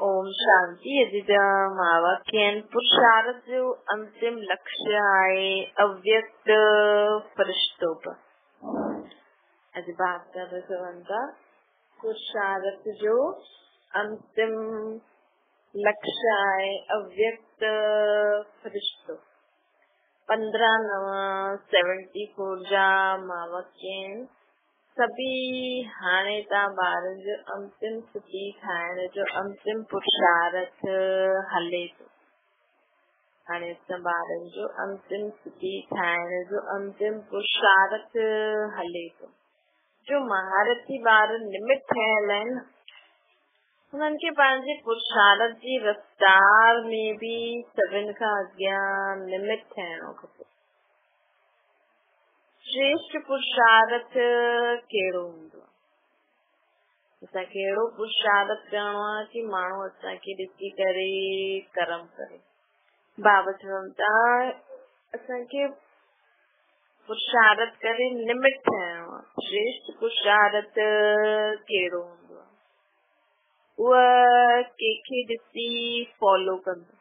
ओम शांति। मावाक्यन पुरुषार्थ जो अंतिम लक्ष्य आहे अव्यक्त फरिश्तों पर। अॼु बात कर रहे था पुरुषार्थ जो अंतिम लक्ष्य आहे अव्यक्त फरिश्तों। 15/9/74 जा मावाक्यन सभी हाणे ता ॿारनि जो अंतिम स्थिति ठाहिण जो अंतिम पुरुषार्थ हले थो। हाणे असां ॿारनि जो अंतिम स्थिति ठाहिण जो अंतिम पुरुषार्थ हले थो। जो महारथी ॿार निमित ठहियल आहिनि हुननि खे पंहिंजे पुरुषार्थ जी रफ़्तार में भी सभिनि खां अॻियां निमित थियणो खपे। श्रेष्ठ पुरुषार्थ कहिड़ो हूंदो आहे? असांखे अहिड़ो पुरुषार्थ करणो आहे कि माण्हू असांखे ॾिसी करे कर्म करे। बाबा चवनि था असांखे पुरुषार्थ करे निमित थियणो आहे। श्रेष्ठ पुरुषार्थ कहिड़ो हूंदो आहे? उहा कंहिंखे ॾिसी फॉलो कंदो।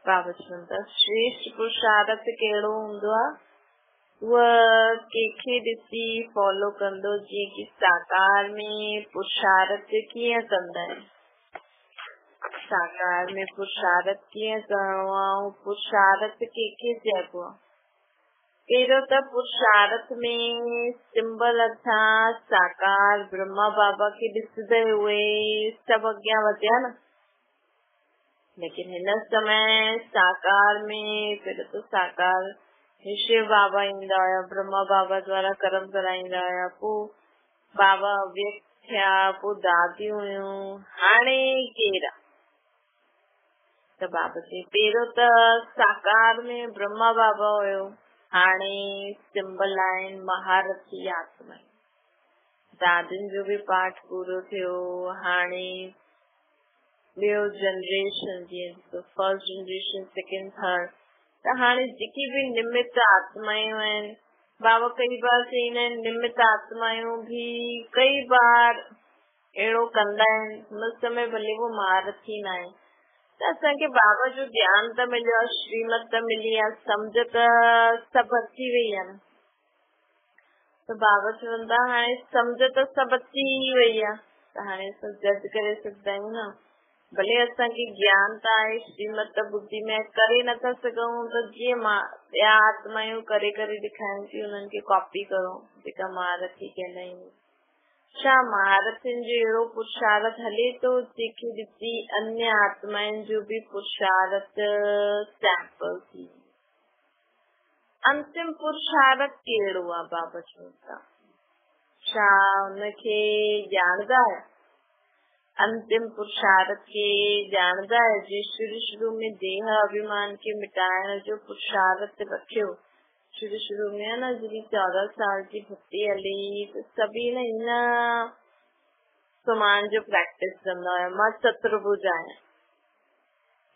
बाबा चवनि था श्रेष्ठ पुरुषार्थ कहिड़ो हूंदो आहे? उहा कंहिंखे ॾिसी फॉलो कंदो जीअं कि साकार में पुरुषार्थ कीअं कंदा आहिनि। साकार में पुरुषार्थ कीअं करणो आहे, पुरुषार्थ कंहिंखे चइबो आहे? पहिरियों त पुरुषार्थ में सिंबल असां साकार ब्रह्मा बाबा खे ॾिसंदे हुए सभु अॻियां वधिया न। लेकिन हिन समय साकार में पहिरियों त साकार शिव बाबा ईंदा हुया, ब्रह्मा बाबा द्वारा कर्म कराईंदा हुया, पोइ बाबा अव्यक्त थिया, पोइ दादियूं हुयूं, हाणे केरु आहे? त बाबा चई पहिरियों त साकार में ब्रह्मा बाबा हुयो, हाणे सिंबल आहिनि महारथी आत्मा। दादियुनि जो भी पाठ पूरो थियो। हाणे ॿियो जनरेशन जीअं फर्स्ट जनरेशन सेकेंड थर्ड, त हाणे जेकी भी निमित आत्मायूं आहिनि, बाबा कई बार चईंदा आहिनि निमित आत्मायूं भी कई बार अहिड़ो कंदा आहिनि। हुन समय भले वो महारथी न आहे त असांखे बाबा जो ज्ञान त मिलियो आहे, श्रीमत त मिली आहे, सम्झ त सभु अची वई आहे न। त बाबा चवनि था हाणे सम्झ त सभु अची वई आहे, त हाणे असां जज करे सघंदा आहियूं न। भले असांखे ज्ञान त आहे, श्रीमत बुद्धि में करे नथा सघूं, त जीअं ॿिया आत्मायूं करे करे ॾेखारनि थियूं उन्हनि खे कॉपी करो, जेका महारथी कहंदा आहियूं। छा महारथियुनि जो अहिड़ो पुरुषार्थ हले थो जंहिंखे ॾिसी अन्य आत्माउनि जो भी पुरुषार्थ सैंपल थी? अंतिम पुरुषार्थ कहिड़ो आहे? बाबा चवनि था छा हुनखे ॼाणदा है? अंतिम पुरुषार्थ के ॼाणदा है? जे शुरू में देह अभिमान के मिटाइण जो पुरुषार्थ रखियो। शुरू में है न जॾहिं 14 साल जी भक्ति हली त सभी न इन समान जो प्रैक्टिस कंदा हुया। मां चतुर्भुज आहियां।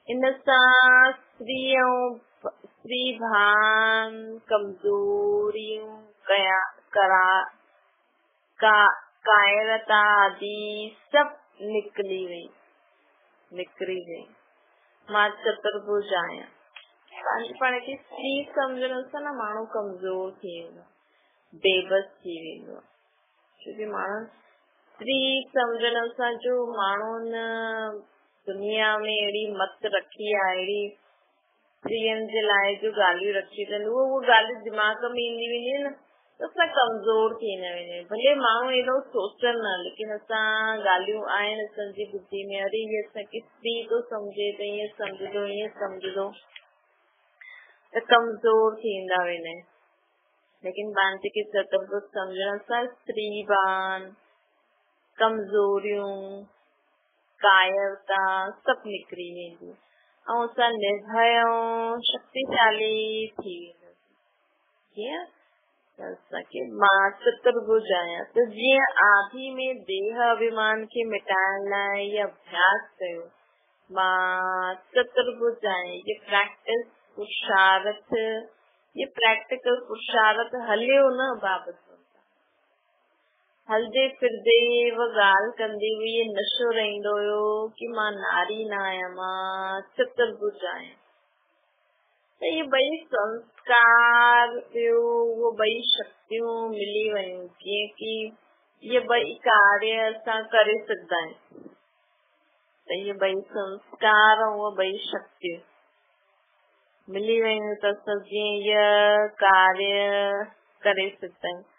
इन सां स्त्री भान कमजोरियूं कायरता आदि सब निकिरी वई। मां चतुर्भुज आहियां। पाण खे स्त्री सम्झण सां न माण्हू कमजोर थी वेंदो, बेबस थी वेंदो। छोकी माण्हू स्त्री सम्झण सां जो माण्हू दुनिया में अहिड़ी मत रखी आहे, अहिड़ी स्त्रियुनि जे लाइ जो ॻाल्हियूं रखी अथनि, उहो ॻाल्हियूं दिमाग़ में ईंदी वेंदियूं न, त असां कमज़ोर थी न वेंदा। भले माण्हू एॾो सोचनि न, लेकिन असां ॻाल्हियूं आहिनि असांजी बुद्धि में, अरे हीअ असांखे स्त्री थो सम्झे त ईअं सम्झदो, त कमज़ोर थींदा वेंदा आहिनि। लेकिन पाण जेके चतुर्भुज सम्झण सां स्त्री भान कमज़ोरियूं कायरता सभु निकिरी वेंदियूं ऐं असां निर्भय ऐं शक्तिशाली थी वेंदासीं। कीअं? असांखे मां चतुर्भुज आहियां, त जीअं आदि में देह अभिमान खे मिटाइण लाइ इहो अभ्यास कयो, मां चतुर्भुज आहियां। ये प्रैक्टिस पुरुषार्थ, ये प्रैक्टिकल पुरुषार्थ हलियो न बाबा। हलदे फिरदे व ॻाल्हि कंदी हुई नशो रहंदो हुयो कि मां नारी न आहियां, मां चतुर्भुज आहियां। त ये ॿई संस्कार ॿियो वो ॿई शक्तियूं मिली वयूं कीअं कि ये ॿई कार्य असां करे सघंदा आहियूं। त ये ॿई संस्कार ऐं वो ॿई शक्तियूं मिली वयूं त असां जीअं इह कार्य करे सघंदा आहियूं।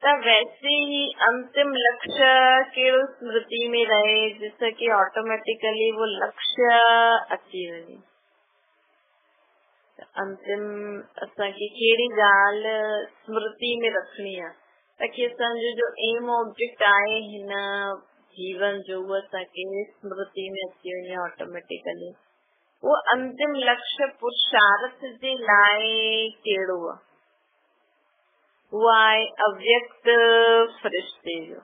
त वैसे ही अंतिम लक्ष्य कहिड़ो स्मृति में रहे जिससे कि ऑटोमेटिकली वो लक्ष्य अची वञे। अंतिम असांखे कहिड़ी ॻाल्हि स्मृति में रखणी आहे ताकि असांजो जो एम ऑब्जेक्ट आहे हिन जीवन जो उहो असांखे स्मृति में अची वञे ऑटोमेटिकली। वो अंतिम लक्ष्य पुरुषार्थ जे लाइ कहिड़ो आहे? वो आहे अव्यक्त फ़रिश्ते जो।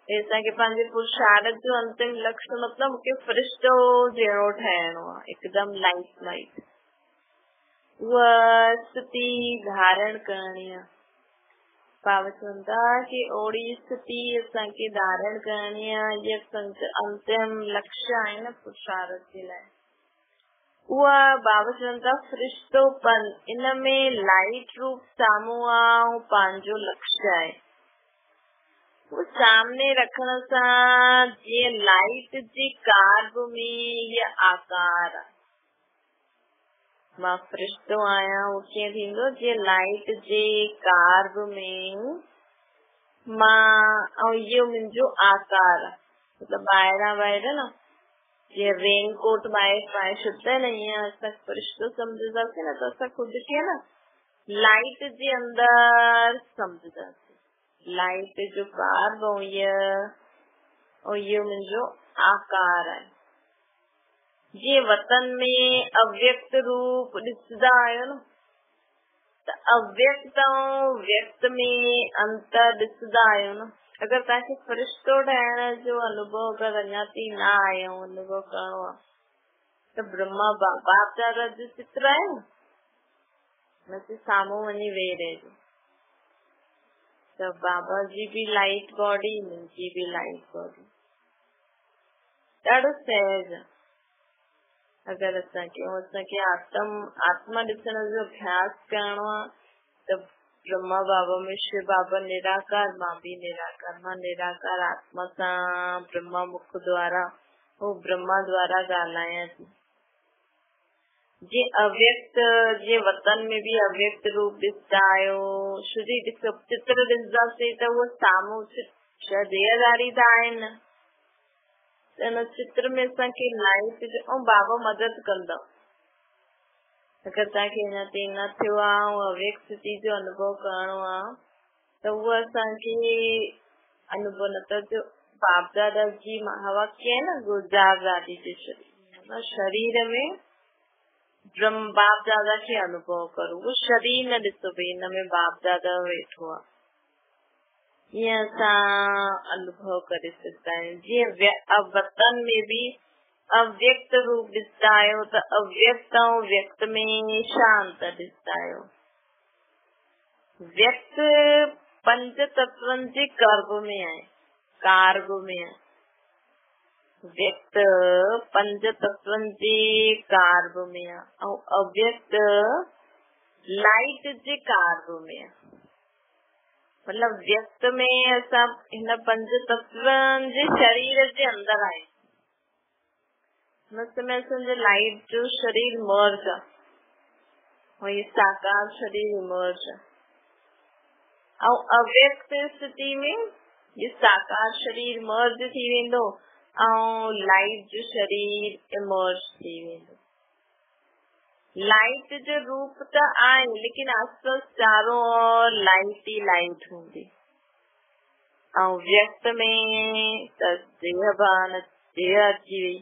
असांखे पंहिंजे पुरुषार्थ जो अंतिम लक्ष्य मतिलबु मूंखे फ़रिश्तो जहिड़ो ठहिणो आहे, हिकदमि लाइट। उहा स्थिति धारण करणी आहे। बाबा चवनि था कि ओड़ी स्थिति असांखे धारण करणी आहे, इहा असांजो अंतिम लक्ष्य आहे न पुरुषार्थ जे लाइ। उहा बाबा चवनि था फ़रिश्तोपन, इन में लाइट रूप साम्हूं आहे ऐं पंहिंजो लक्ष्य आहे। वो सामने रखण सां जीअं लाइट जे कार्ब में इहा आकार आहे। मां फ़रिश्तो आहियां, वो कीअं थींदो जीअं लाइट जे कार्ब में मां ऐं इहो मुंहिंजो आकार आहे। मतिलबु ॿाहिरां न जीअं रेन कोट ॿाहिरि पाए छॾंदा आहिनि, ईअं असां फ़रिश्तो सम्झंदासीं न त असां ख़ुदि खे न लाइट जे अंदरि सम्झंदासीं। लाइट जो कार्ब ऐं इहो मुंहिंजो आकार आहे। जीअं वतन में अव्यक्त रूप ॾिसंदा आहियो न, त अव्यक्त ऐं व्यक्त में अंतर ॾिसंदा आहियो न। अगर तव्हांखे फ़रिश्तो ठहिण जो अनुभव अगर अञा ताईं न आयो अनुभव करणो आहे त ब्रह्मा बाप दादा जो चित्र आहे न, हुनजे साम्हूं वञी वेही रहिजो। त बाबा जी भी लाइट बॉडी, मुंहिंजी भी लाइट बॉडी, ॾाढो सहज आहे। अगर असांखे आत्मा ॾिसण जो अभ्यास करणो आहे त ब्रह्मा बाबा में शिव बाबा निराकार, मां भी निराकार, मां निराकार आत्मा सां ब्रह्मा मुख द्वारा वो ब्रह्मा द्वारा ॻाल्हायां थी। जीअं अव्यक्त, जीअं वतन में भी अव्यक्त रूप ॾिसंदा आहियो, श्री चित्र ॾिसंदासीं त उहो साम्हूं देहधारी त आहिनि न, त हिन चित्र में असांखे लाइट ऐं बाबा मदद कंदा। अगर तव्हांखे अञा ताईं न थियो आहे ऐं अव्यक्त स्थिति जो अनुभव करणो आहे त उहो असांखे अनुभव न त जो बाप दादा जी हवा कीअं न गुलजार दादी जे शरीर में ब्रह्म बाप दादा खे अनुभव करो। वो शरीर न ॾिसो भई हिन में बाप दादा वेठो आहे, ईअं असां अनुभव करे सघंदा आहियूं। जीअं वतन में भी अव्यक्त रूप ॾिसंदा आहियो त अव्यक्त ऐं व्यक्त में छा अंतर ॾिसंदा आहियो? व्यक्त पंज तत्वनि जे कर्ब में आहे, कार्ब में आहे। व्यक्त पंज तत्वनि जे कार्ब में आहे ऐं अव्यक्त लाइट जे कार्ब में आहे। मतलब व्यक्त में असां हिन पंज तत्वनि जे शरीर जे अंदर आहे। समय असांजो लाइट जो शरीर मर्ज आहे, ये साकार शरीर मर्ज आहे। ऐं अव्यक्त स्थिति में ये साकार शरीर मर्ज थी वेंदो ऐं लाइट जो शरीर इमर्ज थी वेंदो। लाइट जो रूप त आहे लेकिन आसपास चारों ओर लाइट ही लाइट हूंदी। ऐं व्यक्त में त देह अची वई,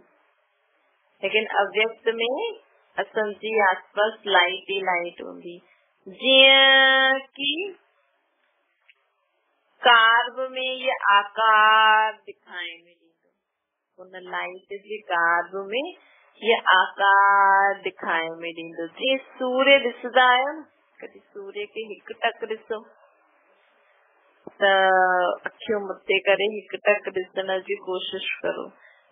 लेकिन अव्यक्त में असांजी आसपास लाइट ही लाइट हूंदी। जीअं कि कार्ब में ये आकार दिखाई में ॾींदो, उन लाइट जे कार्ब में ये आकार दिखाई में ॾींदो। जीअं सूर्य ॾिसंदा आहियो न, कॾहिं सूर्य खे हिकु टक ॾिसो, त अखियूं मुते करे हिकु टक ॾिसण जी कोशिश करो।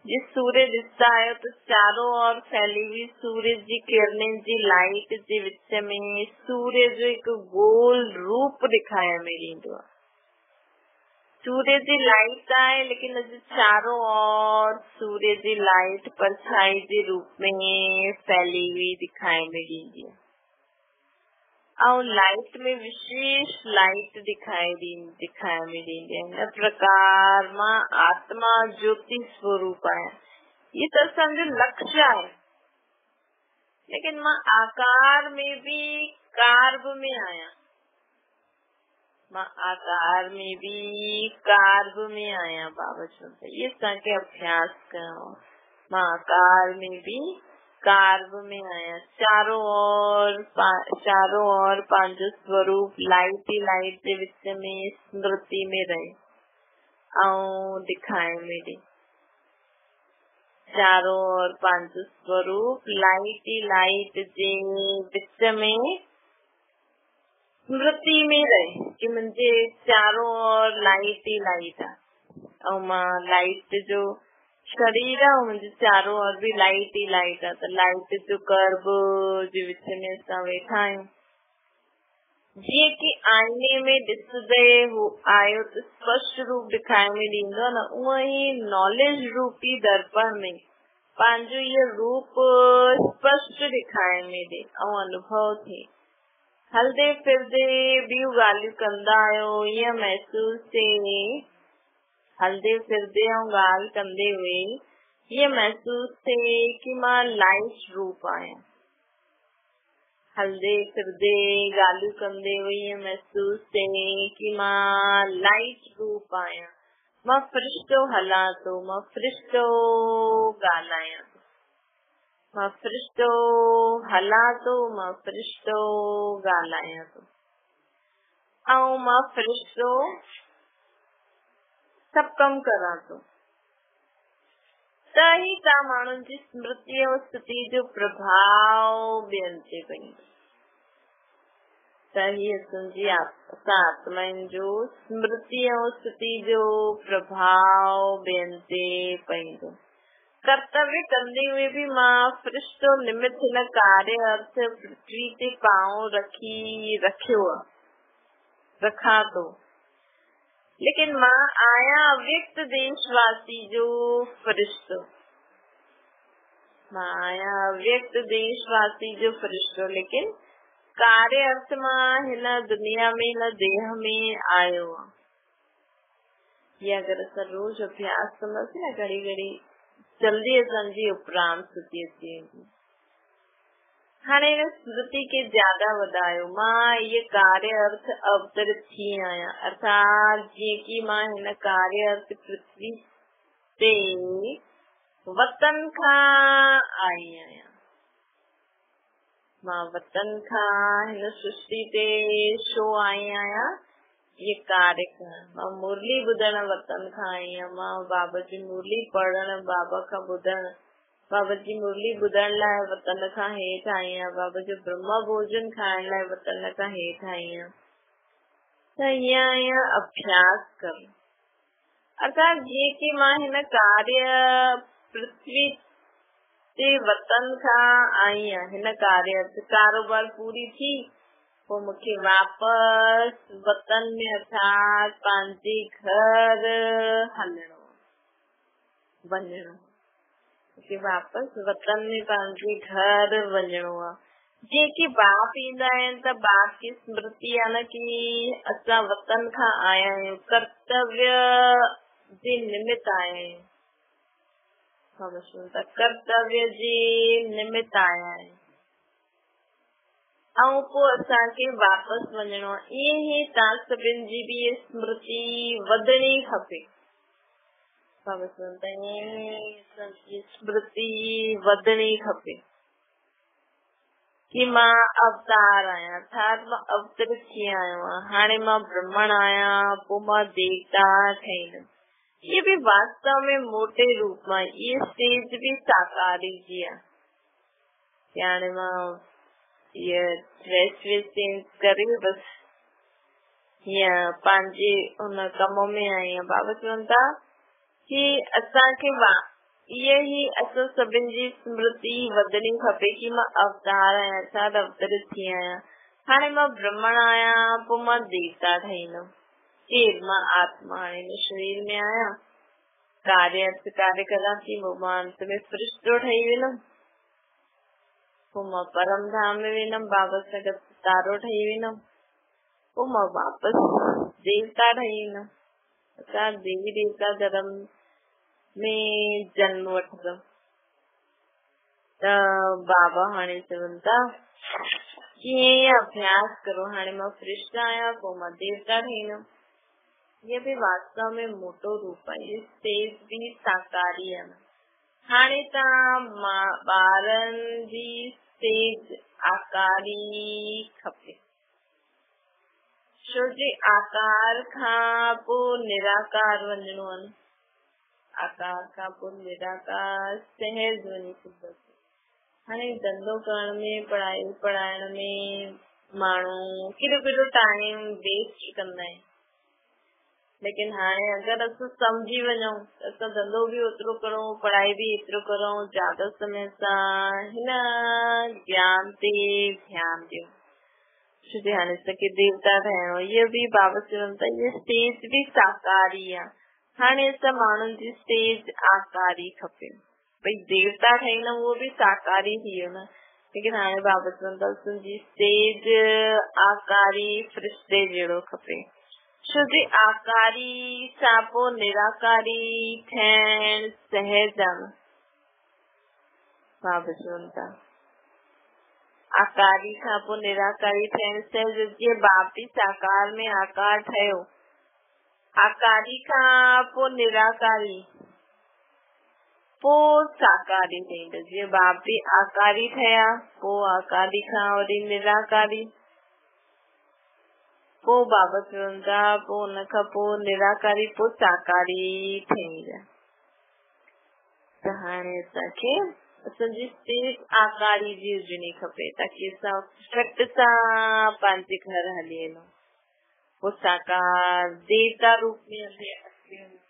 जिस सूर्य ॾिसंदा आहियो त चारों ओर फैली हुई सूर्य जी किरणनि जी लाइट जे विच में सूर्य जो हिकु गोल रूप ॾेखारण में ईंदो आहे। सूर्य जी लाइट आहे लेकिन अॼु चारों ओर सूर्य जी लाइट परछाई जे रूप में फैली हुई दिखाई में ईंदी आहे। और लाइट में विशेष लाइट दिखाई में ॾींदी आहे। हिन प्रकार मां आत्मा ज्योति स्वरूप आहे। ये त असांजो लक्ष्य आहे, लेकिन मां आकार में भी कार्ब में आहियां। मां आकार में भी कार्ब में आहियां। बाबा चवंदा ये असांखे अभ्यास करणो। मां आकार में भी कार्ब में आहियां। चारों ओर पंहिंजो स्वरूप लाइट ई लाइट जे विच में स्मृति में रहे ऐं दिखाए में ॾे। चारों ओर पंहिंजो स्वरूप लाइट ई लाइट जे विच में स्मृति में रहे कि मुंहिंजे चारों ओर लाइट ई लाइट आहे ऐं मां लाइट जो शरीर आहे। मुंहिंजे चारों ओर भी लाइट ई लाइट आहे। त लाइट जो गर्भ जे विच में असां वेठा आहियूं। जीअं कि आईने में ॾिसंदे आयो त स्पष्ट रूप दिखाई में ॾींदो न, उअं ई नॉलेज रूपी दर्पण में पंहिंजो इहो रूप स्पष्ट दिखाई में ॾे ऐं अनुभव थिए। हलदे फिरदे ॿियूं ॻाल्हियूं कंदा आहियो, ईअं महसूस थिए। हलदे फिरदे ऐं ॻाल्हि कंदे हुए ईअं महसूस थिए कि मां लाइट रूप आहियां। हलदे फिरदे ॻाल्हियूं कंदे हुए ईअं महसूस थिए कि मां लाइट रूप आहियां। मां फ़रिश्तो हलां थो, मां फ़रिश्तो ॻाल्हायां थो, मां फ़रिश्तो हलां थो, मां फ़रिश्तो ॻाल्हायां थो ऐं मां फ़रिश्तो सभु कमु करां थो। त ही तव्हां माण्हुनि जी स्मृति ऐं स्थिति जो प्रभाव ॿियनि ते पवंदो। त ही असांजी आत्माउनि जो स्मृति ऐं स्थिति जो प्रभाव ॿियनि ते पवंदो। कर्तव्य कंदे हुए भी मां फ़रिश्तो निमित हिन कार्य अर्थ पृथ्वी ते पांव रखां थो, लेकिन मां आहियां अव्यक्त देशवासी जो फ़रिश्तो। मां आहियां अव्यक्त देशवासी जो फ़रिश्तो, लेकिन कार्य अर्थ मां हिन दुनिया में हिन देह में आयो आहे। ये अगर असां रोज अभ्यास कंदासीं न, घड़ी घड़ी जल्दी असांजी उपराम स्थिति अची वेंदी। हाणे हिन स्मृति खे ज्यादा वधायो। मां ये कार्य अर्थ अवतरित थी आहियां, अर्थात जीअं कि मां हिन कार्य अर्थ पृथ्वी ते वतन खां आई आहियां। मां वतन खां हिन सृष्टि ते छो आई आहियां? ये कार्य करण। मां मुरली ॿुधण वतन खां आई आहियां। मां बाबा जी मुरली पढ़ण, बाबा खां ॿुधण, बाबा जी मुरली ॿुधण लाइ वतन खां हेठि आई आहियां। बाबा जो ब्रह्मा भोजन खाइण लाइ वतन खां हेठि आई आहियां। त हीअं अभ्यास करो। अर्थात जीअं कि मां हिन कार्य पृथ्वी ते वतन खां आई आहियां, हिन कार्य कारोबार पूरी थी पोइ मूंखे वापसि वतन में अर्थात पंहिंजे घर हलणो, वञणो। मूंखे वापसि वतन में पंहिंजे घर वञणो आहे। जीअं कि बाप ईंदा आहिनि त बाप की स्मृति आहे न कि असां वतन खां आया आहियूं, कर्तव्य जे निमित्त आया आहियूं। कर्तव्य जे निमित्त आया आहियूं ऐं पोइ असांखे वापसि वञणो आहे। ईअं ई तव्हां सभिनि जी बि स्मृति वधणी खपे। स्मृति वधणी खपे कि मां अवतार आहियां, अर्थात मां अवतरित थी आयो आहियां। हाणे मां ब्रह्मण आहियां, पोइ मां देवता ठहींदमि। ये भी वास्तव में मोटे रूप में ये स्टेज भी साकारी जी आहे। हाणे मां ये ड्रेस चेंज करे बस या पंहिंजे उन कम में आहियां। बाबा चवनि था कि असांखे इहे ई असां सभिनि जी स्मृति वधणी खपे कि मां अवतार आहियां, छा अवतरित थी आहियां। हाणे मां ब्रह्मण आहियां, पोइ मां देवता ठहींदमि। केर? मां आत्मा हाणे हिन शरीर में आहियां, कार्य करा थी, मां अंत में फरिश्तो ठही वेंदमि, पोइ मां परम धाम में वेंदमि, बाबा सां गॾु तारो ठही वेंदमि, पोइ मां वापसि देवता ठही वेंदमि। असां देवी देवता धर्म में जन्म वठंदमि। त बाबा हाणे चवनि था कि ईअं अभ्यास करो। हाणे मां फरिश्ता आहियां, पोइ मां देवता ठहींदमि। ये भी वास्तव में मोटो रूप आहे, ये स्टेज बि साकारी आहे। हाणे तव्हां ॿारनि जी स्टेज आकारी खपे, छो जे आकार खां पोइ निराकार वञिणो आहे। आकार खां पोइ निराकार सहज वञी सघंदो। हाणे धंधो करण में, पढ़ाइण में माण्हू केॾो टाइम वेस्ट कंदा आहिनि, लेकिन हाणे अगर असां समझी वञूं त असां धंधो भी ओतिरो करूं, पढ़ाई भी एतिरो करूं, ज्यादा समय सां हिन ज्ञान ते ध्यान ॾियूं। छो जे हाणे असांखे देवता ठहिणो, इहो भी बाबा चवनि था इहा स्टेज भी साकारी आहे। हाणे असां माण्हुनि जी स्टेज आकारी खपे, भई देवता ठहींदमि उहो भी साकारी थी वियो न, लेकिन हाणे बाबा चवनि था असांजी स्टेज आकारी फरिश्ते जहिड़ो खपे। छो जे आकारी सां पोइ निराकारी ठहिण सहज आहे। बाबा चवनि था आकारी खां पोइ निराकारी ठहिण सहज। जीअं बाप बि साकार में आकार ठहियो, आकारी खां पोइ निराकारी, पोइ साकारी थींदो। जीअं बाप बि आकारी ठहिया, पोइ आकारी खां वरी निराकारी, पोइ बाबा चवनि था पोइ हुन खां पोइ निराकारी, पोइ साकारी थींदी। त हाणे असांखे असांजी स्टेज आकारी जी हुजणी खपे, ताकि असां झट सां पंहिंजे घर हली वञूं, पोइ साकार देवता रूप में अची वञूं।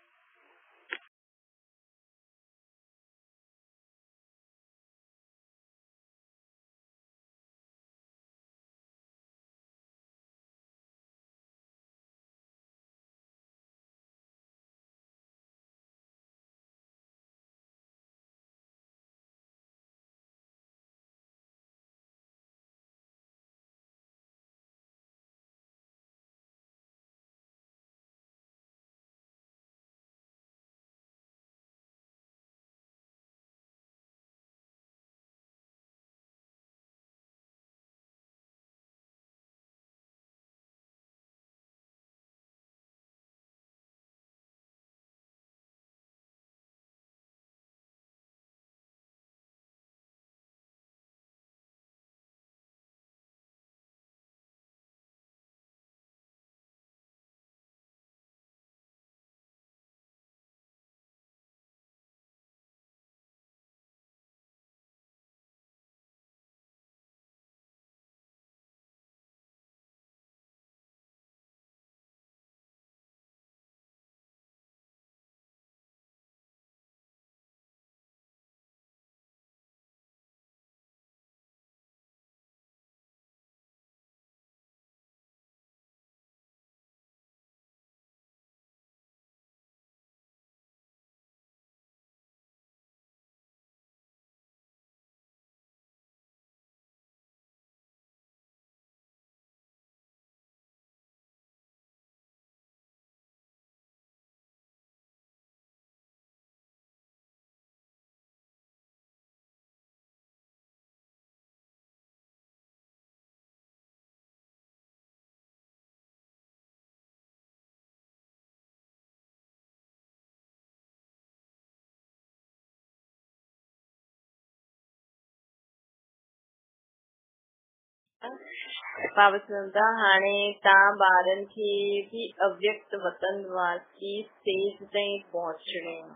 बाबा चवनि था हाणे तव्हां ॿारनि खे भी अव्यक्त वतन वासी स्टेज ताईं पहुचणो आहे।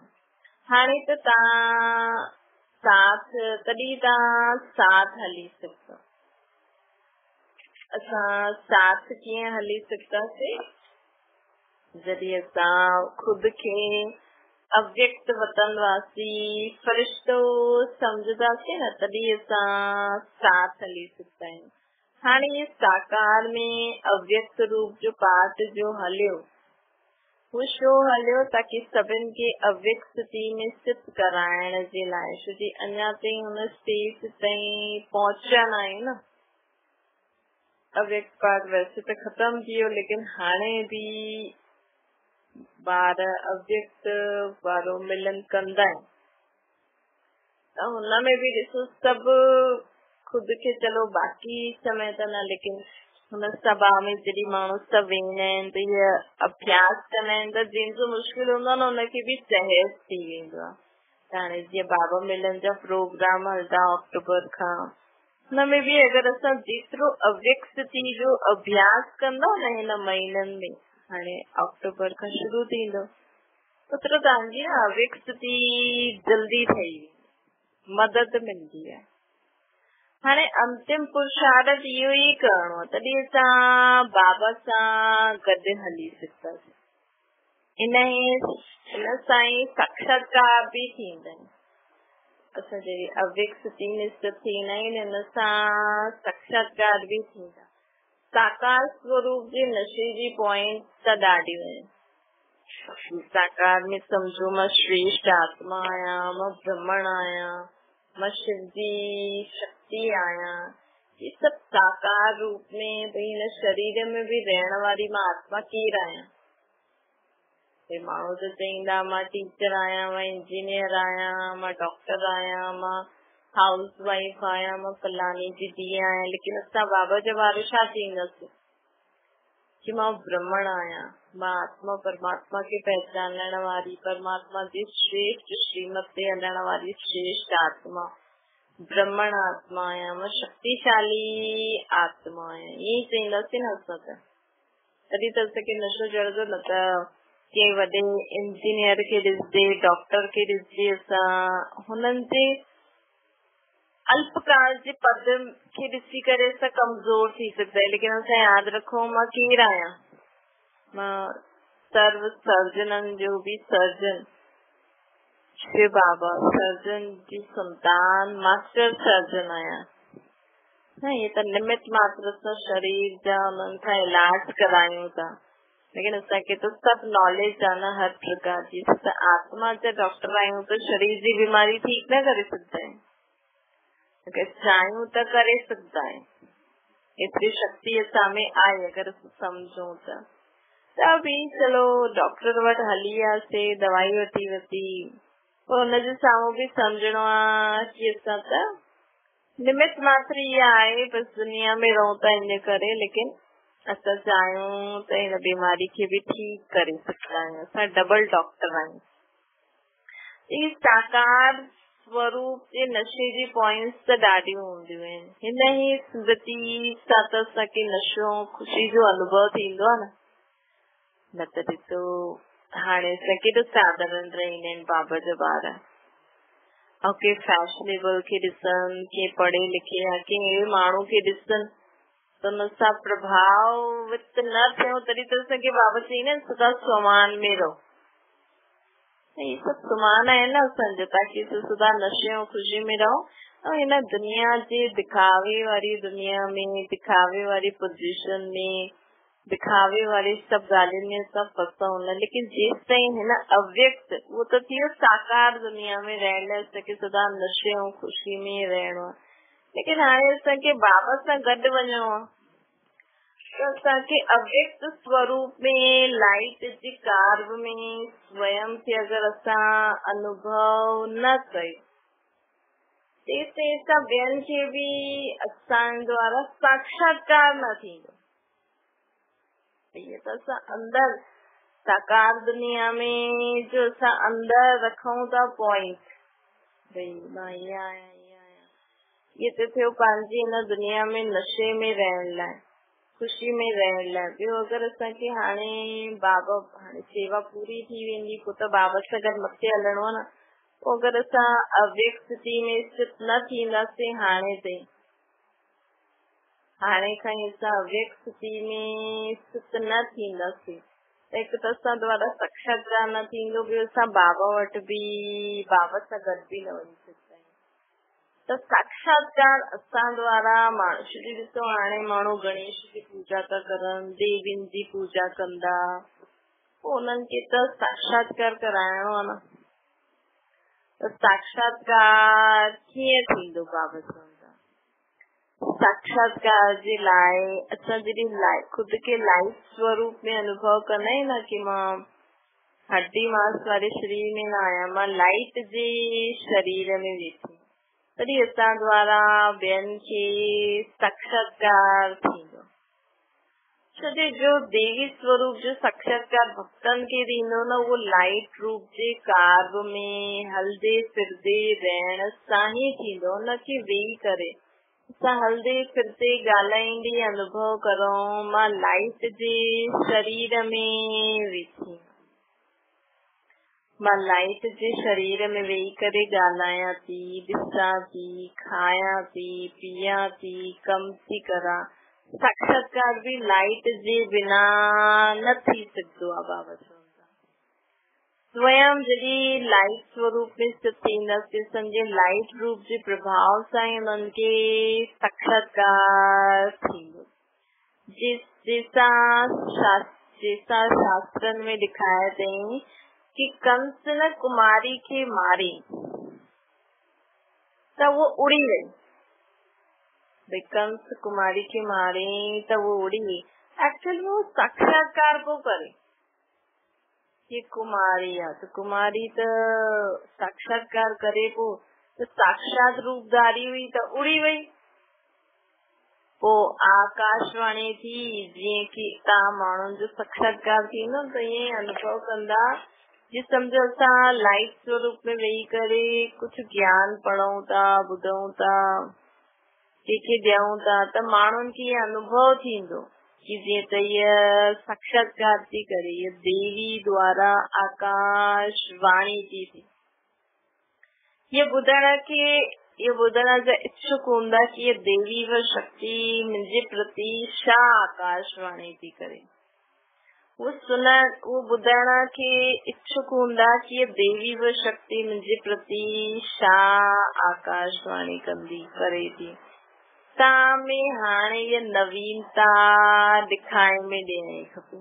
हाणे त तव्हां साथ, तॾहिं तव्हां साथ हली सघो। असां साथ कीअं हली सघंदासीं? जॾहिं असां खुद खे अव्यक्त वतनवासी फ़रिश्तो सम्झंदासीं न, तॾहिं असां साथ हली सघंदा आहियूं। हाणे ये साकार में अव्यक्त रूप जो पाठ जो हलियो, वो शो हलियो ताकि सभिनि खे अव्यक्त स्थिति में स्थित कराइण जे लाइ, छो जी अञा ताईं हुन स्टेज ताईं पहुचा न आहियूं न। अव्यक्त पाठ वैसे त खत्म थी वियो, लेकिन हाणे बि ॿार अव्यक्त वारो मिलन कंदा आहिनि, त हुनमें बि ॾिसो सभु खुद खे, चलो बाक़ी समय त न, लेकिन हुन सभा में जॾहिं माण्हू सभु वेंदा आहिनि त इहे अभ्यास कंदा आहिनि, त जंहिंजो मुश्किल हूंदो आहे न हुनखे बि सहज थी वेंदो आहे। त हाणे जीअं बाबा मिलन जा प्रोग्राम हलंदा अक्टूबर खां, हुनमें बि अगरि असां जेतिरो अव्यक्त स्थिति जो अभ्यास कंदा न हिन महीननि में, हाणे अक्टूबर खां शुरू थींदो, ओतिरो तव्हांजी न अव्यक्त स्थिति जल्दी ठही मदद मिलंदी आहे। हाणे अंतिम पुरुषार्थ इहो ई करणो आहे, तॾहिं असां बाबा सां गॾु हली सघंदासीं। इन सां ई साक्षात्कार बि थींदा आहिनि। असां जहिड़ी अव्यक्त स्थिति में स्थित थींदा आहिनि, हिन सां साक्षात्कार बि थींदा। साकार स्वरूप जे नशे जी पॉइंट त ॾाढियूं आहिनि। साकार में सम्झो मां श्रेष्ठ आत्मा आहियां, मां ब्रह्मण आहियां, मां शिव जी शक्ति आहियां, ये सभु साकार रूप में। भई हिन शरीर में बि रहण वारी मां आत्मा केरु आहियां? माण्हू त चईंदा मां टीचर आहियां, मां इंजीनियर आहियां, मां डॉक्टर आहियां, मां हाउस वाइफ आहियां, मां फलानी जी धीअ आहियां, लेकिन असां बाबा जे बारे छा चईंदासीं कि मां ब्रह्मण आहियां, मां आत्मा परमात्मा खे पहचानण वारी, परमात्मा जी श्रेष्ठ श्रीमत ते हलण वारी श्रेष्ठ आत्मा, ब्रह्मण आत्मा आहियां, मां शक्तिशाली आत्मा आहियां, ईअं चईंदासीं न असां त। तॾहिं त असांखे नशो चढ़ंदो, न त कंहिं वॾे इंजीनियर खे ॾिसजे, डॉक्टर खे ॾिसजे, असां हुननि जे अल्पकाल जे पद खे ॾिसी करे असां कमज़ोर थी सघंदा आहियूं, लेकिन असां यादि रखो मां केरु आहियां? मां सर्व सर्जननि जो बि सर्जन, शिव बाबा सर्जन जी संतान, मास्टर सर्जन आहियां। ये त निमित मात्र सां शरीर जा उन्हनि खां इलाज करायूं था, लेकिन असांखे त सभु नॉलेज आहे न हर प्रकार जी। त आत्मा जा डॉक्टर आहियूं त शरीर जी बीमारी ठीक न करे सघंदा आहियूं, अगरि चाहियूं त करे सघंदा आहियूं। एतिरी शक्ति असां में आहे अगरि सम्झूं त बि चलो डॉक्टर वटि हली वियासीं, दवाई वठी वरिती, पोइ हुनजे साम्हूं बि सम्झणो आहे कि असां त निमित मात्र इहा आहे, बसि दुनिया में रहूं था इन करे, लेकिन असां चाहियूं त हिन बीमारी खे बि ठीक करे सघंदा आहियूं। असां डबल डॉक्टर आहियूं। ई साकार स्वरूप जे नशे जी पॉइंट्स त ॾाढियूं हूंदियूं आहिनि। हिन ई स्मृति सां त असांखे नशो ख़ुशी जो अनुभव थींदो आहे न त ॾिसो हाणे असांखे त साधारण रहंदा आहिनि बाबा जा ॿार, ऐं के फैशनेबल खे ॾिसनि, के पढ़े लिखे या के अहिड़े माण्हू खे ॾिसनि त हुन सां प्रभावित न थियूं, तॾहिं त असांखे बाबा चईंदा आहिनि सदा स्वमान में रहो। ये सभु सुमान आहिनि न असांजो, ताकि सदा नशे ऐं ख़ुशी में रहो। ऐं हिन दुनिया जे दिखावे वारी दुनिया में, दिखावे वारी पोजीशन में, दिखावे वारी सभु ॻाल्हियुनि में असां फसूं न, लेकिन जेसि ताईं हिन अव्यक्त, उहो त थी वियो साकार दुनिया में रहण लाइ असांखे सदा नशे ऐं ख़ुशी में रहणो आहे, लेकिन हाणे असांखे बाबा सां गॾु वञिणो आहे त असांखे अव्यक्त स्वरूप में लाइट जी कार्व में स्वयं खे अगरि असां अनुभव न कयूं तेसिताईं असां ॿियनि खे बि असां द्वारा साक्षात्कार न थींदो। त असां अंदर साकार दुनिया में जो असां अंदर रखूं था पॉइंट, भई मां ईअं आहियां ईअं आहियां, इहे त थियो पंहिंजी हिन दुनिया में नशे में रहण लाइ, ख़ुशी में रहण लाइ। ॿियो अगरि असांखे हाणे बाबा, हाणे सेवा पूरी थी वेंदी, पोइ त बाबा सां गॾु मथे हलणो आहे न। पोइ अगरि असां अव्यक्त स्थिति में स्थित न थींदासीं हाणे ताईं, हाणे खां ई असां अव्यक्त स्थिति में स्थित न थींदासीं त हिकु त असां द्वारा साक्षात्कार न थींदो, ॿियो असां बाबा वटि बि बाबा सां गॾु बि न वञी सघंदा आहियूं। त साक्षात्कार असां द्वारा माण्हू ॾिसो, हाणे माण्हू गणेश जी पूजा था करनि, देवियुनि जी पूजा कंदा, पोइ उन्हनि खे त साक्षात्कार कराइणो आहे न। त साक्षात्कार कीअं थींदो? बाबा चवंदा साक्षात्कार जे लाइ असां जॾहिं खुद खे लाइट स्वरूप में अनुभव कंदा आहियूं न, कि मां हड्डी मांस वारे शरीर में न आहियां, मां लाइट जे शरीर में वेठी, तॾहिं असां द्वारा ॿियनि खे साक्षात्कार थींदो। छो जो देवी स्वरूप जो साक्षात्कार भक्तनि खे ॾींदो न, उहो लाइट रूप जे कार्ब में हलदे फिरदे रहण सां ई थींदो, न कि वेही करे असां हलदे फिरदे ॻाल्हाईंदे अनुभव करो मां लाइट जे शरीर में वेठी, मां लाइट जे शरीर में वेही करे ॻाल्हायां थी, ॾिसां थी, खायां थी, पियां थी, कम थी करा। साक्षात्कार भी लाइट जे बिना न थी सघंदो आहे। बाबा चवंदा स्वयं जॾहिं लाइट स्वरूप में स्थित थींदासीं, सम्झे लाइट रूप जे प्रभाव सां ई उन्हनि खे साक्षात्कार थींदो। जैसा शास्त्रनि में लिखाया अथई कि कंस न कुमारी खे मारे त वो उड़ी वई। भई कंस कुमारी खे मारे त वो उड़ी वई। एक्चुअली वो साक्षात्कार को करे ये कुमारी है, तो कुमारी तो साक्षात्कार करे पो तो साक्षात रूपधारी हुई तो उड़ी वई। पो आकाशवाणी थी जीअं कि तव्हां माण्हुनि जो साक्षात्कार थींदो त ईअं अनुभव कंदा जी समझो असां लाइट स्वरूप में वेही करे कुछ ज्ञान पढ़ूं था, ॿुधूं था, कंहिंखे ॾियूं था त माण्हुनि खे अनुभव थींदो कि जीअं त इहा साक्षात्कार थी करे, इहा देवी द्वारा आकाशवाणी थी थी। ये ॿुधण जा इच्छुक हूंदा कि ये देवी व शक्ति मुंहिंजे प्रति छा आकाशवाणी थी करे। वो ॿुधण के इच्छुक हूंदा कि ये देवी व शक्ति मुंहिंजे प्रति छा आकाशवाणी कंदी करे थी। में हाणे ये नवीनता दिखाए में ॾियणी खपे।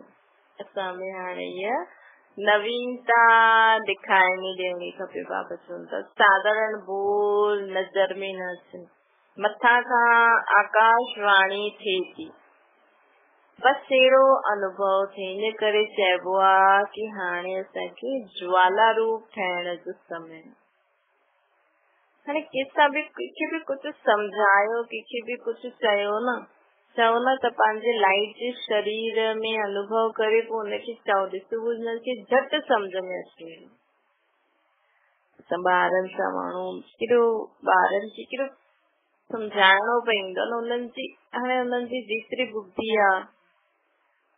असां में हाणे ये नवीनता दिखाए में ॾियणी खपे। बाबा चवंदा साधारण बोल नज़र में न अचनि, मथां खां आकाशवाणी थिए थी, बस अहिड़ो अनुभव थिए। इन करे चइबो आहे कि हाणे असांखे ज्वाला रूप ठहिण जो समय। हाणे कंहिंसां बि कंहिंखे बि कुझु सम्झायो, कंहिंखे बि कुझु चयो न त पंहिंजे लाइट जे शरीर में अनुभव करे पोइ हुनखे चओ, ॾिसो हुनखे झटि सम्झ में अची वेंदो। असां ॿारनि सां माण्हू ॿारनि खे केॾो सम्झाइणो पवंदो न। हुननि जी जेतिरी बुद्धि आहे,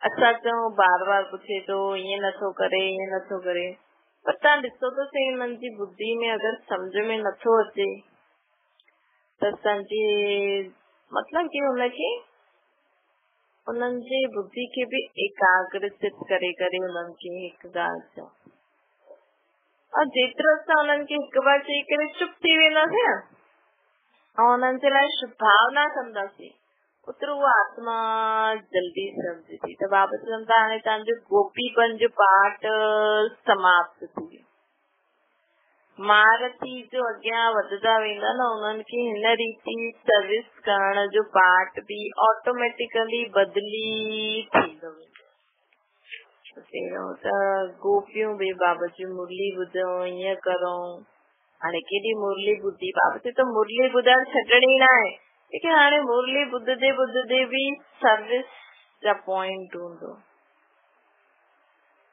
असां चऊं बार बार पुछे थो ईअं नथो करे, ईअं नथो करे, पर तव्हां ॾिसो त सही हुननि जी बुद्धि में अगरि सम्झ में नथो अचे त असांजी मतलब कि उन्हनि जे बुद्धि खे बि एकाग्रचित करे उन्हनि खे हिकु ॻाल्हि चओ। और जेतिरो असां उन्हनि खे हिकु बार चई करे चुप थी वेंदासीं ऐं उन्हनि जे लाइ शुभ भावना कंदासीं, ओतिरो उहा आत्मा जल्दी सम्झ थी। त बाबा चवंदा हाणे तव्हांजो गोपीपन जो पाठ समाप्त थी वियो। महारथी जो अॻियां वधंदा वेंदा न, उन्हनि खे हिन रीति सर्विस करण जो पाठ बि ऑटोमेटिकली बदिली थींदो वेंदो। पहिरियों त गोपियूं बि बाबा जी मुरली ॿुधो, ईअं करो, हाणे केॾी मुरली ॿुधी। बाबा चए त मुरली ॿुधण छॾणी न आहे, लेकिन हाणे मुरली ॿुधंदे बि सर्विस जा पॉइंट हूंदो।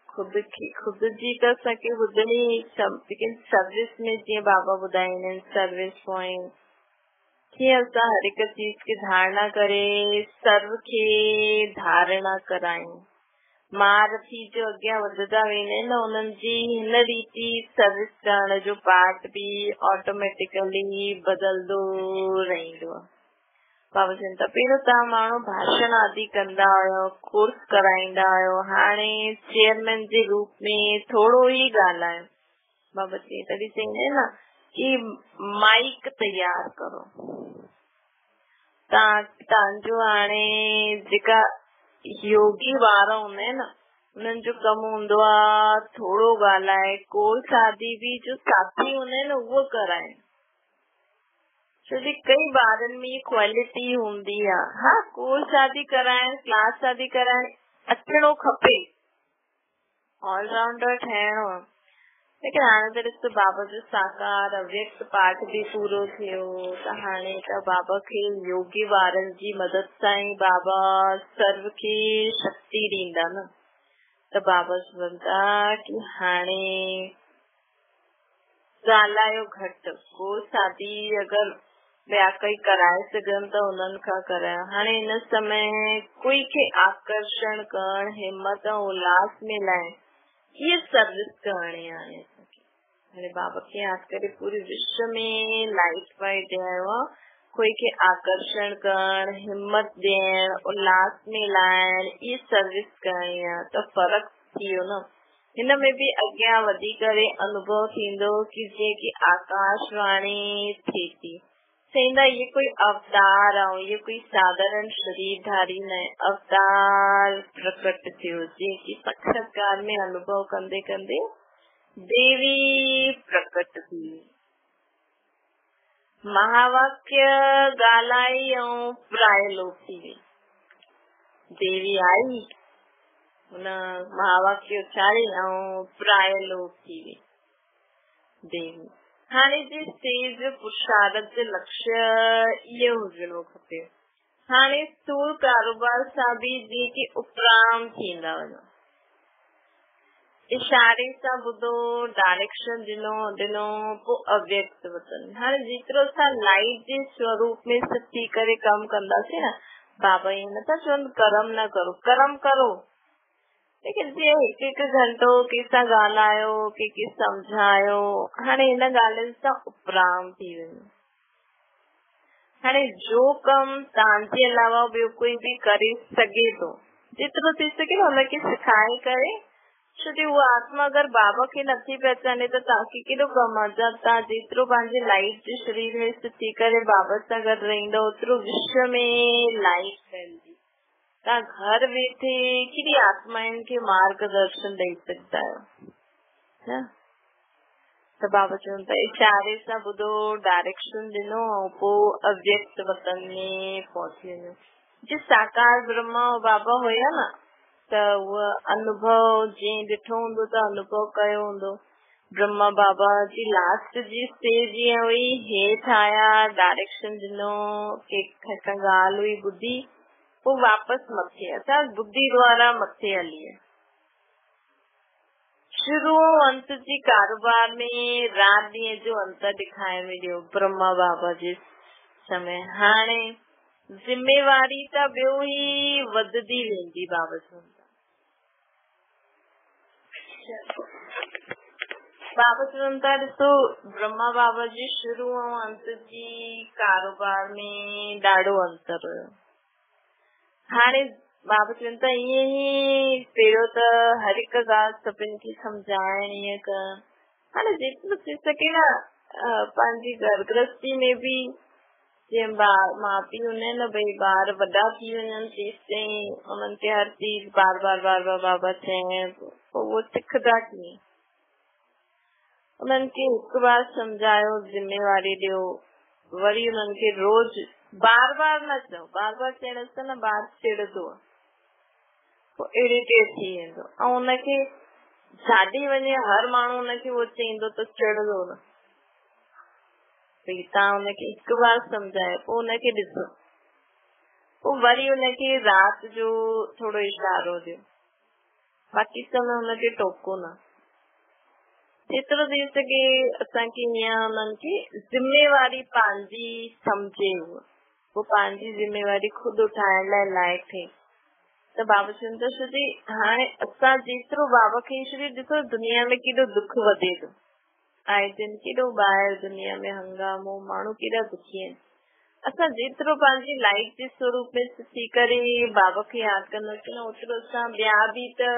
खुद जी त असांखे ॿुधणी, लेकिन सर्विस में जीअं बाबा ॿुधाईंदा आहिनि सर्विस पॉइंट, कीअं असां हर हिक चीज खे धारणा करे सर्व खे धारणा करायूं। महारथी जो अॻियां वधंदा वेंदा आहिनि न, उन्हनि जी हिन रीति सर्विस करण जो पाठ बि ऑटोमेटिकली बदलंदो रहंदो आहे। बाबा चवनि था पहिरियों तव्हां माण्हू भाषण आदि कंदा हुयो, कोर्स कराईंदा हुयो, हाणे चेयरमैन जे रूप में थोरो ई ॻाल्हायो। बाबा चई तॾहिं चईंदा आहिनि न कि माइक तैयार करो। तव्हांजो हाणे जेका योगी वारा हूंदा आहिनि न, उन्हनि जो कमु हूंदो आहे थोरो ॻाल्हाए, कोर्स आदि बि जो साथी हूंदा आहिनि उहो कराइनि। छो कि कई ॿारनि में क्वालिटी हूंदी आहे। हा, कोर्स आदि कराइण, क्लास आदि कराइण अचणो खपे, ऑलराउंडर ठहिणो। लेकिन हाणे त ॾिस बाबा जो साकार अव्यक्त पाठ बि पूरो थियो, त हाणे त बाबा खे योगी वारनि जी मदद सां ई बाबा सर्व खे शक्ति ॾींदा न। त बाबा चवनि था कि हाणे ॻाल्हायो घटि, कोर्स आदि अगरि ॿिया कई कराए सघनि त उन्हनि खां करायो। हाणे हिन समय कोई खे आकर्षण करण, हिम्मत ऐं उल्लास में लाइ हीअ सर्विस करणी आहे। हाणे बाबा खे यादि करे पूरे विश्व में लाइट वाइट ॾियायो आहे। कोई खे आकर्षण करण, हिम्मत ॾियण, उल्लास में लाइण, इहे सर्विस करणी आहे। त फर्क़ु थी वियो न। हिन में बि अॻियां वधी करे अनुभव थींदो कि जीअं कि आकाशवाणी थिए थी, चईंदा ये कोई अवतार आहे, ये कोई साधारण शरीरधारी न आहे, अवतार प्रकट थियो। जीअं कि साक्षात्कार में अनुभव कंदे कंदे देवी प्रकट थी। महावाक्य ॻाल्हाई ऐं प्रायलोक थी वई। देवी आई, हुन महावाक्य उचारे ऐं प्रायलोक थी वई देवी। हाणे जे स्टेज पुरुषार्थ जो लक्ष्य इहो हुजणो खपे। हाणे स्थूल कारोबार सां बि जीअं कि उपराम थींदा वञो, इशारे सां ॿुधो, डायरेक्शन ॾिनो पोइ अव्यक्त वचन। हाणे जेतिरो असां लाइट जे स्वरूप में थी करे कमु कंदासीं न, बाबा ईअं नथा चवनि कर्म न करो, कर्म करो, लेकिन जीअं हिकु हिकु घंटो कंहिंसां ॻाल्हायो, कंहिंखे सम्झायो, हाणे हिन ॻाल्हियुनि सां उपराम थी वेंदो। हाणे जो कमु तव्हांजे अलावा ॿियो कोई बि करे सघे थो, जेतिरो थी सघे न हुनखे सिखाए करे, छो कि उहा आत्मा अगरि बाबा खे नथी पहचाने त तव्हांखे केॾो कमु आहे। जब तव्हां जेतिरो पंहिंजे लाइट जे शरीर में थी करे बाबा सां गॾु रहंदो, ओतिरो विश्व में लाइट फैलंदी। तव्हां घर वेठे केॾी आत्माउनि खे मार्गदर्शन ॾेई सघंदा आहियो। त बाबा चवनि था इशारे सां ॿुधो, डायरेक्शन ॾिनो ऐं पोइ अव्यक्त वतन में पहुची वञो। जे साकार ब्रह्मा बाबा हुया न, त उहो अनुभव जीअं ॾिठो हूंदो त अनुभव कयो हूंदो। ब्रह्मा बाबा जी लास्ट जी स्टेज जीअं हुई, हेठि आया, डायरेक्शन ॾिनो, कंहिं ॻाल्हि हुई ॿुधी, पोइ वापसि मथे असां बुद्धि द्वारा मथे हली। शुरू अंत जी कारोबार में रात ॾींहं जो अंतर ॾेखारे वियो ब्रह्मा बाबा जे समय। हाणे जिम्मेवारी त ॿियो ई वधंदी वेंदी। बाबा चवनि था ॾिसो ब्रह्मा बाबा जी शुरू ऐं अंत जी कारोबार में ॾाढो अंतर हुयो। हाणे बाबा चवनि था ईअं ई पहिरियों त हर हिकु ॻाल्हि सभिनि खे सम्झाइण, ईअं करण। हाणे जेतिरो थी सघे न पंहिंजी घर गृहस्थी में बि जीअं माउ पीउ हूंदा आहिनि न, भई ॿार वॾा थी वञनि तेसिताईं उन्हनि खे हर चीज बार बार बाबा चइण, पोइ उहो सिखंदा कीअं। उन्हनि खे हिकु बार सम्झायो, जिम्मेवारी ॾियो, वरी उन्हनि खे रोज बार बार न चओ। बार बार चइण सां न ॿार चिड़ंदो, पोइ इरिटेट थी वेंदो ऐं उनखे छाॾी वञे हर माण्हू हुनखे उहो चईंदो त चिड़ंदो न। भई तव्हां हुनखे हिकु बार सम्झायो, पोइ हुनखे ॾिसो, पोइ वरी हुनखे राति जो थोरो इशारो ॾियो, बाक़ी समय हुनखे टोको न। जेतिरो थी सघे असांखे हीअं हुननि खे जिम्मेवारी पंहिंजी सम्झे, पोइ पंहिंजी जिम्मेवारी ख़ुदि उठाइण लाइ लाइक़ थिए। त बाबा चवनि था छोजी हाणे असां जेतिरो बाबा खे ॾिसो दुनिया में केॾो दुख वधे थो, आए दिन केॾो ॿाहिरि दुनिया में हंगामो, माण्हू केॾा दुखी आहिनि। असां जेतिरो पंहिंजी लाइफ जे स्वरूप में थी करे बाबा खे यादि कंदासीं न, ओतिरो असां ॿिया बि त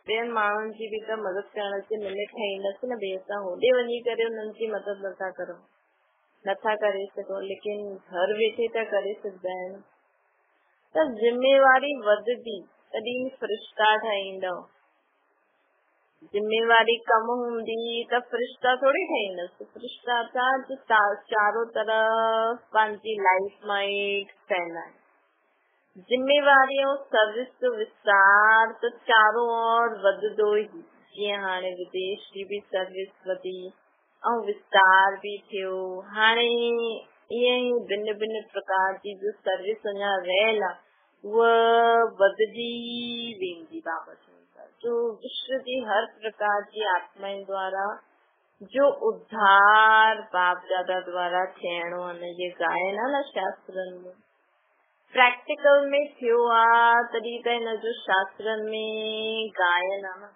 ॿियनि माण्हुनि जी बि त मदद करण जे लिमिट ठाहींदासीं न। भई असां होॾे वञी करे उन्हनि जी मदद नथा करे सघूं, लेकिन घर वेठे त करे सघंदा आहिनि। त जिम्मेवारी वधंदी तॾहिं फ़रिश्ता ठाहींदव। जिम्मेवारी कम हूंदी त फ़रिश्ता थोड़ी ठाहींदसि। फ़रिश्ता था जो चारों तरफ पंहिंजी लाइफ में फैलाए। जिम्मेवारी ऐं सर्विस जो विस्तार त चारों ओर वधंदो ई। जीअं हाणे विदेश जी बि सर्विस वधी ऐं विस्तार बि थियो। हाणे ईअं ई भिन्न भिन्न प्रकार जी जो सर्विस अञा रहियल आहे उहा वधदी वेंदी। बाबा जो विश्व जी हर प्रकार की आत्माएं द्वारा जो उद्धार बाप दादा द्वारा थियणो आहे, ये गायन आहे न शास्त्रनि में, प्रैक्टिकल में थियो आहे तॾहिं त हिन जो शास्त्रनि में गायन आहे न।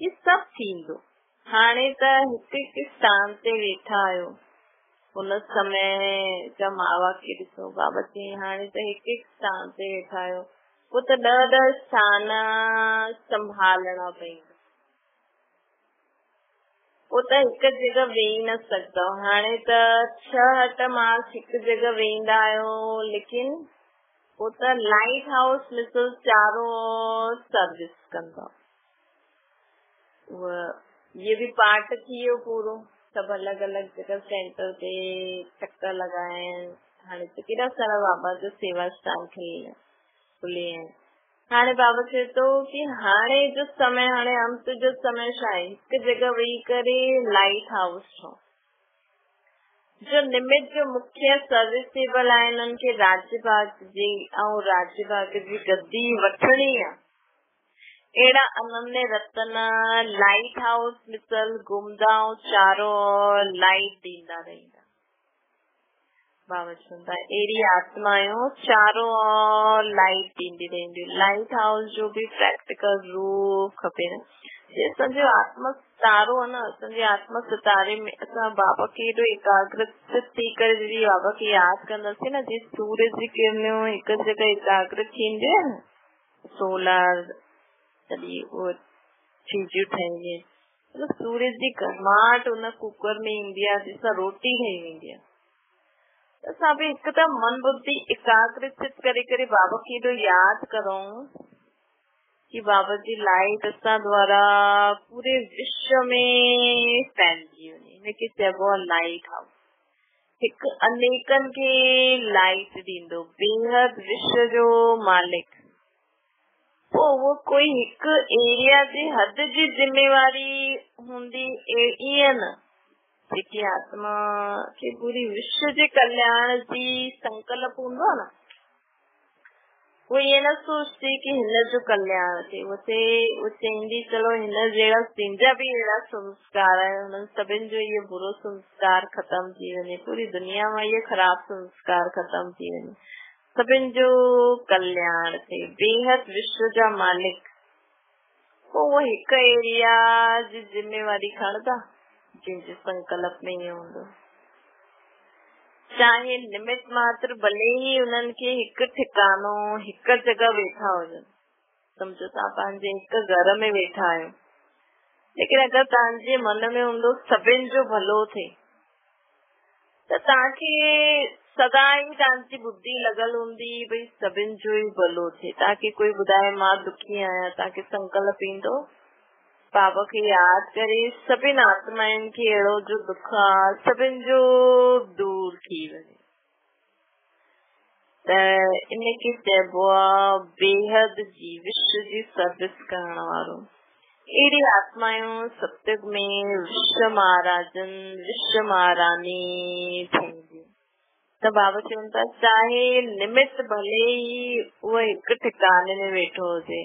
ये सभु थींदो। हाणे त हिकु हिकु स्थान ते वेठा आहियो। उन समय जा मावा खे ॾिसो, बाबा चई हाणे त हिकु हिकु स्थान ते वेठा आहियो, पोइ त 10 स्थान संभालणा पवंदा। पोइ त हिकु जगह वेही न सघंदव। हाणे त 6 मास हिकु जगह वेहींदा आहियो, लेकिन पोइ त लाइट हाउस मिसल चारों सर्विस कंदव। ये भी पार्ट थी वियो पूरो। सभु अलॻि अलॻि जगह सेंटर ते चक्कर लॻाइनि। हाणे त केॾा सारा बाबा जो सेवा स्थान खुले आहिनि। हाणे बाबा चए थो कि हाणे जो समय, हाणे अंत जो समय छा आहे, हिकु जगह वेही करे लाइट हाउस ठो। जो निमित जो मुख्य सर्विसेबल आहे, हिननि खे राज्य भाग जी ऐं राज्य भाग जी गद्दी वठणी आहे। अहिड़ा अनन्य रतन लाइट हाउस मिसल घुमंदा ऐं चारों लाइट ॾींदा रहंदा। बाबा चवंदा अहिड़ी आत्मायूं चारों लाइट ॾींदी रहंदियूं। लाइट हाउस जो बि प्रैक्टिकल रूप खपे न। असांजो आत्मा सितारो आहे न, असांजे आत्मा सितारे में असां बाबा खे एॾो एकाग्रत थी करे जॾहिं बाबा खे यादि कंदासीं न, जीअं सूरज जी किरणियूं हिकु जगह एकाग्रत थींदियूं आहिनि, सोलर तॾहिं उहो चीजूं ठहंदियूं आहिनि। सूरज जी गर्माहट उन कुकर में ईंदी आहे, जंहिंसां रोटी ठही वेंदी आहे। असां बि हिकु त मन बुद्धि एकाग्रत करे करे बाबा खे एॾो यादि करूं कि बाबा जी लाइट असां द्वारा पूरे विश्व में फैलिजी वञे। हिनखे चइबो आहे लाइट हाउस। हिकु अनेकनि खे लाइट ॾींदो, बेहद विश्व जो मालिक। पोइ उहो कोई हिकु एरिया जी हद जी जिम्मेवारी हूंदी, ईअं न। जेकी आत्मा खे पूरी विश्व जे कल्याण जी संकल्प हूंदो आहे न, वो ये न सोचती कि हिन जो कल्याण थिए। वो चईंदी चलो हिन जहिड़ा पंहिंजा बि अहिड़ा संस्कार आहिनि, हुननि सभिनि जो इहो बुरो संस्कार ख़तम थी वञे, पूरी दुनिया में इहे ख़राब संस्कार ख़तम थी वञे, सभिनि जो कल्याण थिए। बेहद विश्व जा मालिक पोइ वो हिकु एरिया जी जिम्मेवारी खणंदा जंहिंजे संकल्प में ईअं हूंदो। चाहे निमित मात्र भले ही उन्हनि खे हिकु ठिकानो हिकु जगह वेठा हुजनि, सम्झो तव्हां पंहिंजे हिकु घर में वेठा आहियो, लेकिन अगरि तव्हांजे मन में हूंदो सभिनि जो भलो थिए त तव्हांखे सदा ई तव्हांजी बुद्धि लॻल हूंदी भई सभिनि जो ई भलो थिए। तव्हांखे कोई ॿुधाए मां दुखी आहियां, तव्हांखे संकल्प ईंदो बाबा खे यादि करे सभिनि आत्माउनि खे अहिड़ो जो दुख आहे सभिनि जो दूर थी वञे। त इनखे चइबो आहे बेहद जी विश्व जी सर्विस करण वारो। अहिड़ी आत्मायूं सत्युग में विश्व महाराजन विश्व महारानी थींदियूं। त बाबा चवनि था चाहे निमित भले ई उहो हिकु ठिकाने में वेठो हुजे,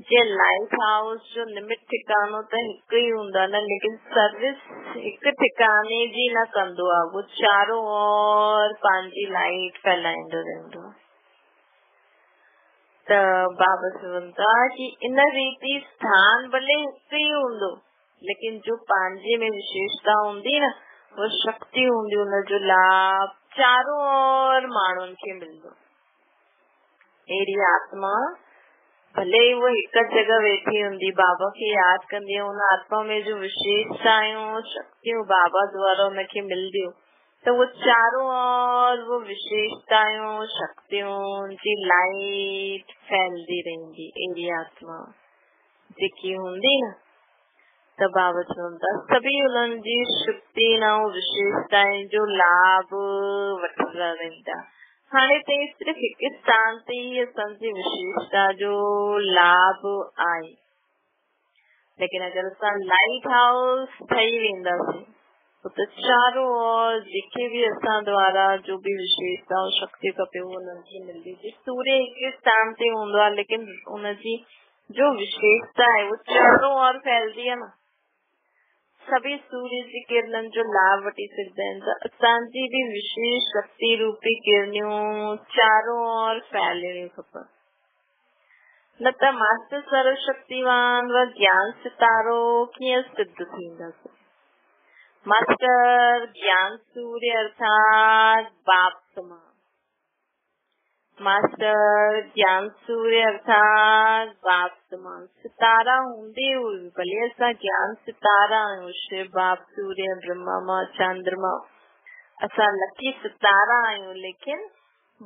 जीअं लाइट हाउस जो निमित ठिकानो त हिकु ई हूंदो आहे न, लेकिन सर्विस हिकु ठिकाने जी न कंदो आहे, वो चारों ओर पंहिंजी लाइट फैलाईंदो रहंदो आहे। त बाबा चवनि था कि इन रीति स्थान भले हिकु ई हूंदो, लेकिन जो पंहिंजे में विशेषता हूंदी न, वो शक्ति हूंदी, हुनजो लाभ चारों ओर माण्हुनि खे मिलंदो। अहिड़ी आत्मा भले ही वो हिक जगह वेठी हूंदी, बाबा खे यादि कंदी, उन आत्मा में जो विशेषतायूं शक्तियूं बाबा द्वारा उनखे मिलंदियूं, तो वो चारों ओर वो विशेषतायूं शक्तियों जी लाइट फैलदी रहंदी। अहिड़ी आत्मा जेकी हूंदी न, त बाबा चवंदा सभी उन्हनि जी शक्ति न विशेषताएं जो लाभ वठंदा रहंदा। हाणे ताईं सिर्फ़ हिकु स्थान ते ही असांजी विशेषता जो लाभ आहे, लेकिन अगर असां लाइट हाउस ठही वेंदासीं तो चारों ओर जेके भी असां द्वारा जो भी विशेषता शक्ति खपे वो उन्हनि खे मिलंदी। सूर्य हिकु स्थान ते हूंदो आहे, लेकिन उनजी जो विशेषता है वो चारों ओर फैलदी है न। सभी सूर्य जी किरणनि जो लाभ वठी सघंदा आहिनि, त असांजी भी विशेष शक्ति रूपी किरणियूं चारों ओर फैलणियूं खपनि। न त मास्टर सर्वशक्तिवान व ज्ञान सितारो कीअं सिद्ध थींदासीं। मास्टर ज्ञान सूर्य अर्थात बाप समान, मास्टर ज्ञान सूर्य अर्थात बाप समान सितारा हूंदे हुए भले असां ज्ञान सितारा आहियूं, शिव बाप सूर्य ब्रह्मा मां चंद्रमा, असां लकी सितारा आहियूं, लेकिन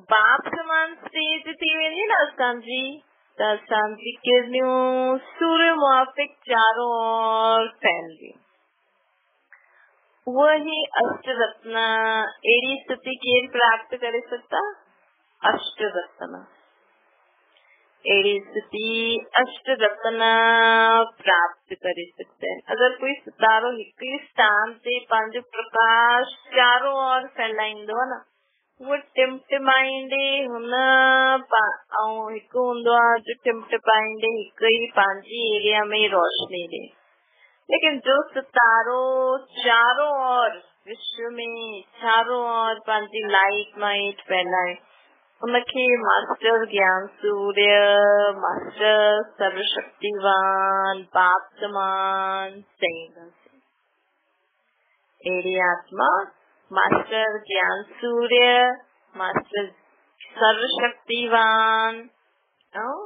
बाप समान तेज थी वेंदी न असांजी, त असांजी किरणियूं सूर्य मुआफ़िक चारों ओर फैलंदियूं। वही अष्ट रत्न अहिड़ी स्थिति केरु प्राप्त करे सघंदा? अष्ट रत्न अहिड़ी स्थिति अष्ट रत्न प्राप्त करे सघंदा आहिनि। अगर कोई सितारो हिकु स्थान ते पंहिंजो प्रकाश चारों ओर फैलाईंदो आहे न, वो टिमटिमाईंदे हुन ऐं हिकु हूंदो आहे जो टिमटिमाईंदे हिकु ई पंहिंजी एरिया में रोशनी ॾे, लेकिन जो सितारो चारों ओर विश्व में चारों ओर पंहिंजी लाइट माइट फैलाए, उनखे मास्टर ज्ञान सूर्य, मास्टर सर्वशक्तिवान, बाप समान चईंदासीं। अहिड़ी आत्मा मास्टर ज्ञान सूर्य, मास्टर सर्वशक्तिवान ऐं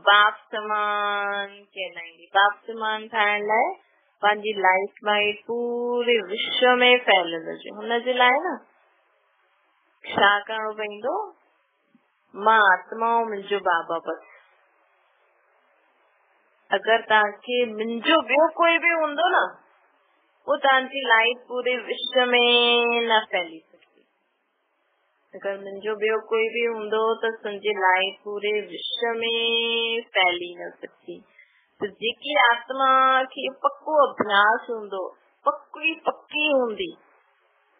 बाप समान कहलाईंदी। बाप समान ठाहिण लाइ पंहिंजी लाइट माइट पूरे विश्व में फैलियल हुजे, हुनजे लाइ न छा करणो पवंदो? मां आत्मा ऐं मुंहिंजो बाबा बस। अगर तव्हांखे मुंहिंजो ॿियो कोई बि हूंदो न, वो तव्हांजी लाइट पूरे विश्व में न फैली सघंदी। अगर मुंहिंजो ॿियो कोई बि हूंदो त तुंहिंजी लाइट पूरे विश्व में फैली न सघंदी। तो जेकी आत्मा खे पक्को अभ्यास हूंदो, पक्की हूंदी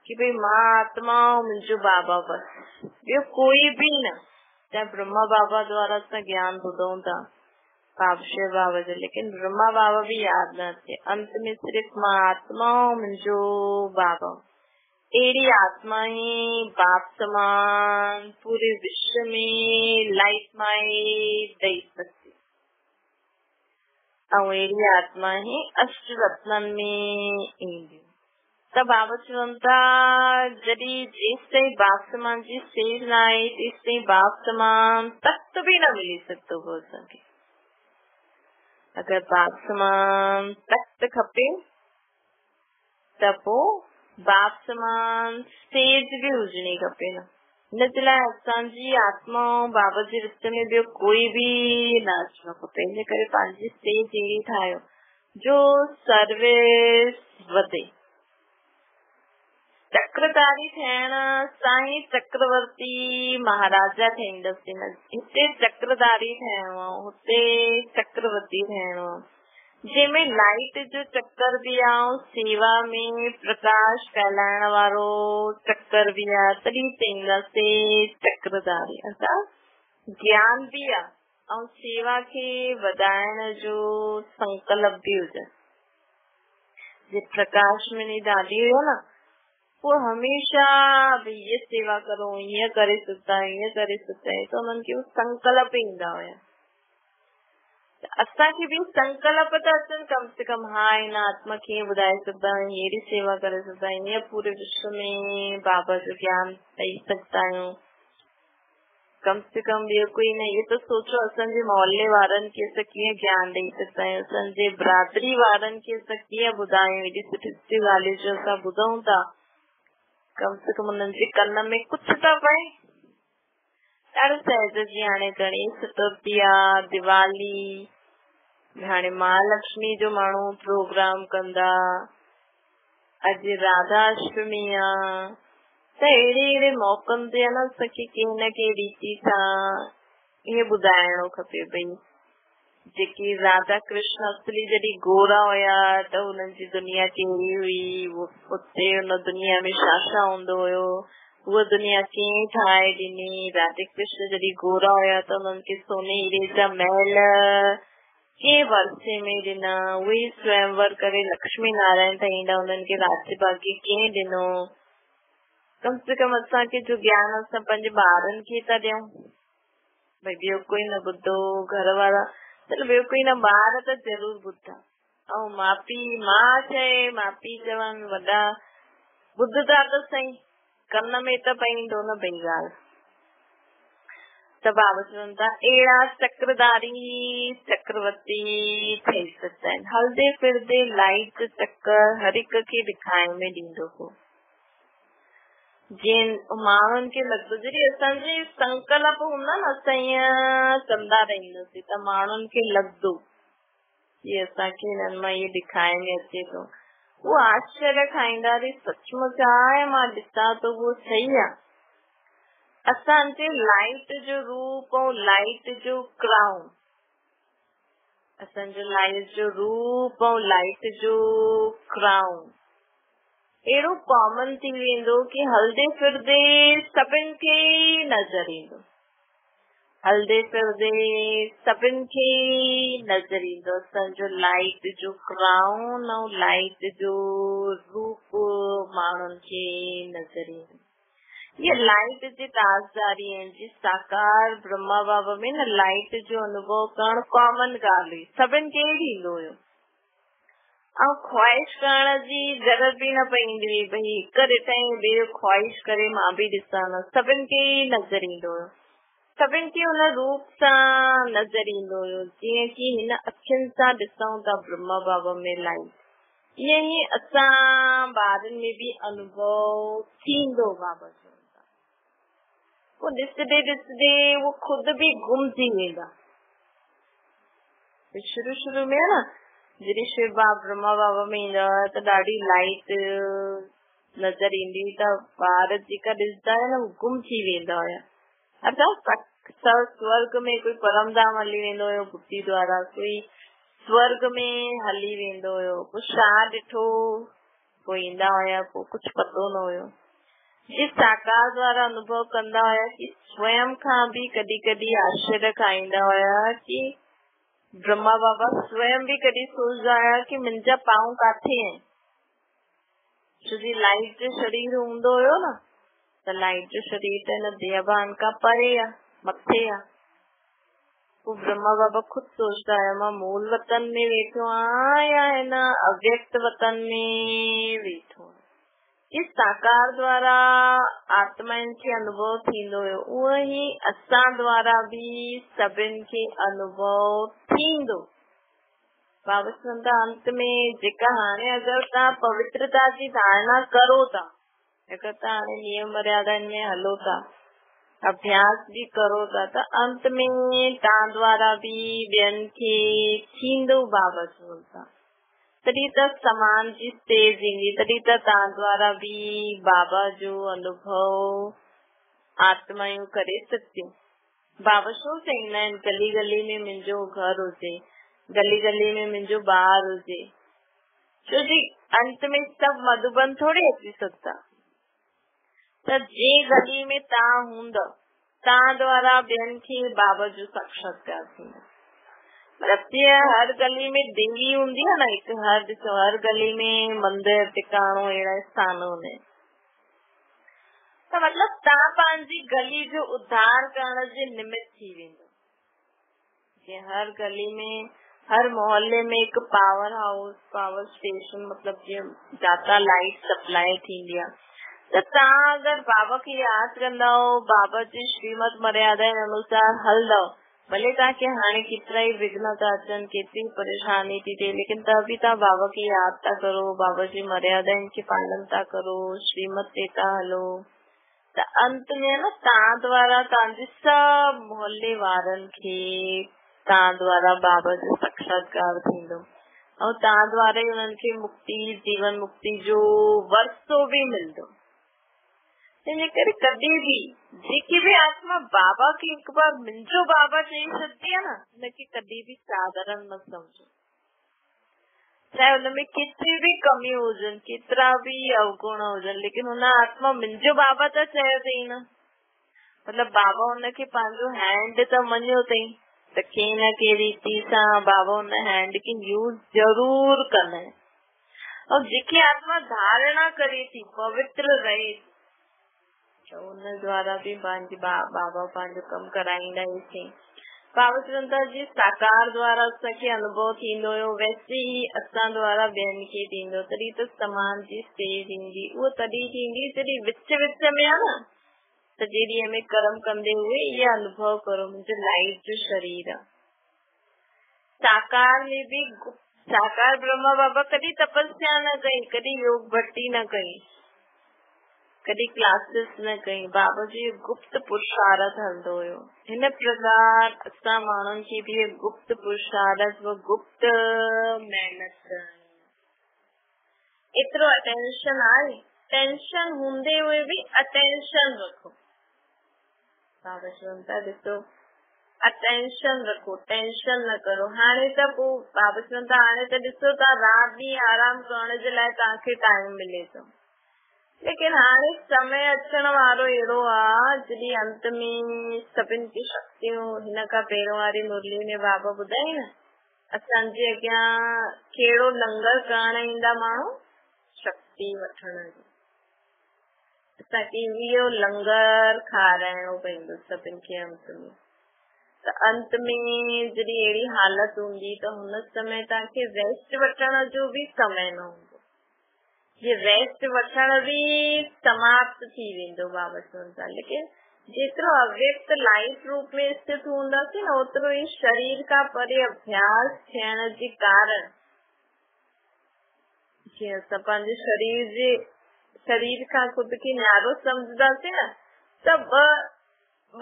कि भाई मां आत्मा ऐं मुंहिंजो बाबा बस, ॿियो कोई बि न। चाहे ब्रह्मा बाबा द्वारा असां ज्ञान ॿुधूं था बाबा शिव बाबा जो, लेकिन ब्रह्मा बाबा भी याद न थे, अंत में सिर्फ मां आत्मा ऐं मुंहिंजो बाबा। अहिड़ी आत्मा ही बाप समान पूरे विश्व में लाइट माइट ॾेई सघंदी, ऐं अहिड़ी आत्मा ही अष्ट रत्ननि में ईंदी। त बाबा चवनि था जॾहिं जेसि ताईं बाप समान जी स्टेज न आहे, तेसि ताईं बाप समान तख्त बि न मिली सघंदो हो असांखे। अगर बाप समान तख्त खपे त पोइ बाप समान स्टेज बि हुजणी खपे न। हिनजे लाइ असांजी आत्मा ऐं बाबा जे विच में ॿियो कोई बि न अचिणो खपे। इन करे पंहिंजी स्टेज अहिड़ी ठाहियो जो सर्विस वधे। चक्रधारी थियण साईं चक्रवर्ती महाराजा ठहींदसि न, हिते चक्रधारी ठहिणो आहे, हुते चक्रवर्ती ठहिणो आहे, जंहिंमें लाइट जो चक्कर भी आहे, सेवा में प्रकाश फैलाइण वारो चक्कर भी आहे, तॾहिं चईंदासीं चक्रधारी। असां ज्ञान भी आहे ऐं सेवा खे वधाइण जो संकल्प भी हुजे। जे प्रकाश में दादी हुयो न, वो हमेशा ये सेवा करो, ये करे सघंदा आहियूं, ये करे सघंदा आहियूं, त उन्हनि खे संकल्प ईंदा हुया। असांखे भी संकल्प था अचनि कम से कम हाँ इन आत्मा कीअं ॿुधाए सघंदा आहियूं, अहिड़ी सेवा करे सघंदा आहियूं, ईअं पूरे विश्व में बाबा जो ज्ञान ॾेई सघंदा आहियूं। कम से कम ॿियो कोई न, इहो त सोचो असांजे मोहल्ले वारनि खे असां कीअं ज्ञान ॾेई सघंदा आहियूं, असांजे बिरादरी वारनि खे असां कीअं ॿुधायूं, एॾी सुठी सुठी ॻाल्हियूं जो असां ॿुधूं था, कम से कम उन्हनि जे कन में कुझु त पए। ॾाढो सहज जी हाणे गणेश चतुर्थी आहे, दिवाली, हाणे महालक्ष्मी जो माण्हू प्रोग्राम कंदा, अॼु राधाष्टमी आहे, त अहिड़े अहिड़े मौक़नि ते आहे न असांखे कंहिं न कंहिं रीति सां इहे ॿुधाइणो खपे भई जेकी राधा कृष्ण असली जॾहिं गोरा हुया त हुननि जी दुनिया कहिड़ी हुई, उते हुन दुनिया में छा छा हूंदो हुयो, उहा दुनिया कीअं ठाहे ॾिनी। राधा कृष्ण जॾहिं गोरा हुया त हुननि खे सोने हीरे जा महल कंहिं वर्षे में ॾिना, उहे स्वयंवर करे लक्ष्मी नारायण ठाहींदा, हुननि खे राज्य भाग्य कीअं ॾिनो। कम से कम असांखे जो ज्ञान असां पंहिंजे ॿारनि खे था ॾियूं, भई ॿियो कोई न ॿुधो, घर वारा चलो ॿियो कोई न, ॿार त जरूर ॿुधा, ऐं माउ पीउ मां चए माउ पीउ चवनि, वॾा ॿुधदा त सही, कन में त पईंदो न भई ॻाल्हि। त बाबा चवनि था अहिड़ा चक्रधारी चक्रवर्ती ठही सघंदा आहिनि, हलदे फिरदे लाइट चक्कर हर हिक खे ॾेखारण में ॾींदो हो। जीअं माण्हुनि खे लॻंदो जॾहिं असांजे संकल्प हूंदा न असां ईअं कंदा रहंदासीं त माण्हुनि खे लॻंदो की असांखे हिननि मां इहे ॾेखारण में अचे थो, उहो आश्चर्य खाईंदा, अरे सचमुच आहे, मां ॾिसां थो उहो सही आहे। असांजे लाइट जो रूप ऐं लाइट जो क्राउन, असांजो लाइट जो रूप ऐं लाइट जो क्राउन अहिड़ो कॉमन थी वेंदो कि हलदे फिरदे सभिनि खे नज़र ईंदो, हलदे फिरदे सभिनि खे नज़र ईंदो असांजो लाइट जो क्राउन ऐं लाइट जो रूप माण्हुनि खे नज़र ईंदो। ये लाइट जी ताज़दारी आहिनि, जी साकार ब्रह्मा बाबा में न लाइट जो अनुभव करणु कॉमन ॻाल्हि हुई, सभिनि खे ईंदो हुयो, ऐं ख्वाहिश करण जी ज़रूरत बि न पवंदी हुई, भई हिकु ॾिठई ॿियो ख्वाहिश करे मां बि ॾिसां न, सभिनि खे नज़र ईंदो हुयो, सभिनि खे हुन रूप सां नज़र ईंदो हुयो, जीअं कि हिन अखियुनि सां ॾिसूं था ब्रह्मा बाबा में लाइट, ईअं ई असां ॿारनि में बि अनुभव थींदो। बाबा चवनि था वो ॾिसंदे ॾिसंदे वो खुद बि गुम थी वेंदा। शुरू में न जॾहिं शिव बाबा ब्रह्मा बाबा में ईंदा हुआ त ॾाढी लाइट नज़र ईंदी हुई, त ॿार जेका ॾिसंदा हुया न गुम थी वेंदा हुया। अर्थात स्वर्ग में कोई परमधाम हली वेंदो हुयो बुद्धि द्वारा, कोई स्वर्ग में हली वेंदो हुयो, पोइ छा ॾिठो पोइ ईंदा हुया, पोइ कुझु पतो न हुयो। जिस साकार द्वारा अनुभव कंदा हुया कि स्वयं खां बि कॾहिं कॾहिं आश्चर्य खाईंदा हुया कि ब्रह्मा बाबा स्वयं भी कॾहिं सोचदा हुया कि मुंहिंजा पांव काथे आहिनि, छो जी लाइट जो शरीर हूंदो हुयो न, त लाइट जो शरीर त हिन देहभान खां परे आहे, मथे आहे। पोइ ब्रह्मा बाबा खुद सोचदा हुया मां मूल वतन में वेठो आहियां या हिन अव्यक्त वतन में वेठो आहियां। इस साकार द्वारा आत्माउनि खे अनुभव थींदो हुयो, उहो ई असां द्वारा बि सभिनि खे अनुभव थींदो। बाबा चवनि था अंत में जेका हाणे अगरि तव्हां पवित्रता जी धारणा करो था, अगरि तव्हां हाणे नियम मर्यादनि में हलो था, अभ्यास भी करो था, त अंत में तव्हां द्वारा बि ॿियनि खे थींदो। बाबा चवनि था तॾहिं त समान जी स्टेज ईंदी, तॾहिं त तव्हां द्वारा बि बाबा जो अनुभव आत्मायूं करे सघियूं। बाबा छो चईंदा आहिनि गली गली में मुंहिंजो घर हुजे, गली गली में मुंहिंजो ॿार हुजे, छो जी अंत में सभु मधुबन थोड़ी अची सघंदा, त जे गली में तव्हां हूंदव तव्हां द्वारा ॿियनि खे बाबा जो साक्षात्कार थींदो। मतलब हर गली में देवी हूंदी आहे न, हिकु हर गली में मंदिर टिकाणो अहिड़ा स्थान हूंदा आहिनि, त मतलब तव्हां पंहिंजी गली जो उद्धार करण जे निमित्त थी वेंदो। जीअं हर गली में हर मोहल्ले में एक पावर हाउस पावर स्टेशन मतलब जीअं जाता लाइट सप्लाई थींदी आहे त तव्हां अगरि बाबा खे यादि कंदव बाबा जी श्रीमत मर्यादा अनुसार हलंदव भले तव्हांखे हाणे केतिरा ई विघ्न था अचनि केतिरी परेशानी थी थिए लेकिन त बि तव्हां बाबा खे यादि था करो बाबा जी मर्यादाउनि खे पालन था करो श्रीमत ते था हलो त अंत में न तव्हां द्वारा तव्हांजे सभु मोहल्ले वारनि खे तव्हां द्वारा बाबा जो साक्षात्कार थींदो ऐं तव्हां द्वारा ई उन्हनि खे मुक्ति जीवन मुक्ति जो वरसो बि मिलंदो। इन करे कॾहिं बि जेकी बि आत्मा बाबा खे हिकु बार मुंहिंजो बाबा चई छॾंदी आहे न हुनखे कॾहिं बि साधारण न समझो चाहे हुनमें केतिरी बि कमियूं हुजनि केतिरा बि अवगुण हुजनि लेकिन हुन आत्मा मुंहिंजो बाबा त चयो अथई न मतलब बाबा हुनखे पंहिंजो हैंड त मञियो अथई त कंहिं न कंहिं रीति सां बाबा हुन हैंड खे यूज जरूर कंदा आहिनि और जेकी आत्मा धारणा करे थी पवित्र रहे तो उन द्वारा भी बाबा पंहिंजो कम कराईंदा ई बाबा चवंदा जी साकार द्वारा असांखे अनुभव थींदो हुयो वैसे ई असां द्वारा ॿियनि खे थींदो तॾहिं त समान जी स्टेज ईंदी उहो तॾहिं थींदी जॾहिं विच विच में आहे न त जहिड़ी हमें कर्म कंदे हुए ये अनुभव करो मुंहिंजो लाइट जो शरीर आहे साकार में भी साकार ब्रह्मा बाबा कॾहिं तपस्या न कई कॾहिं योग भट्टी न कई कॾहिं क्लासेस न कई बाबा जी गुप्त पुरुषार्थ हलंदो हुयो हिन प्रकार असां माण्हुनि खे बि गुप्त पुरुषार्थ व गुप्त महिनत करणी एतिरो अटेंशन आहे टेंशन हूंदे हुए बि अटेंशन रखो बाबा चवंदा ॾिसो अटेंशन रखो टेंशन न करो हाणे त पोइ बाबा चवंदा हाणे त ॾिसो तव्हां राति ॾींहुं आराम करण जे लाइ तव्हांखे टाइम मिले थो लेकिन हाणे समय अचण वारो अहिड़ो आहे जॾहिं अंत में सभिनि खे शक्तियूं हिन खां पहिरियों वारी मुरली में बाबा ॿुधाई न असांजे अॻियां कहिड़ो लंगर करण ईंदा माण्हू शक्ति वठण जो असांखे इहो लंगर खाराइणो पवंदो सभिनि खे अंत में त अंत में जॾहिं अहिड़ी हालत हूंदी त हुन समय तव्हांखे रेस्ट वठण जो बि समय न हूंदो ये रेस्ट वठण बि समाप्त थी वेंदो बाबा चवंदा लेकिन जेतिरो अव्यक्त लाइट रूप में स्थित हूंदासीं न ओतिरो ई शरीर खां परे अभ्यास थियण जे कारण जीअं असां पंहिंजे शरीर खां खुद खे न्यारो सम्झंदासीं न त ॿ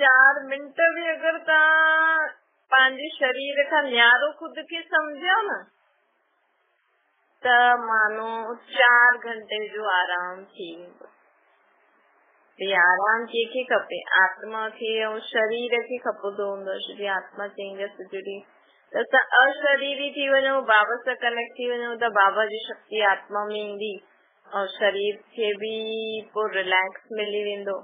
4 मिंट बि अगरि तव्हां पंहिंजे शरीर खां न्यारो खुद खे सम्झो न त मानो 4 घंटे जो आराम थी वेंदो आराम कंहिंखे खपे आत्मा खे ऐं शरीर खे खपंदो हूंदो जॾहिं आत्मा चईंदसि जॾहिं त असां अशरीरी थी वञूं बाबा सां कनेक्ट थी वञूं त बाबा जी शक्ति आत्मा में ईंदी ऐं शरीर खे बि पोइ रिलैक्स मिली वेंदो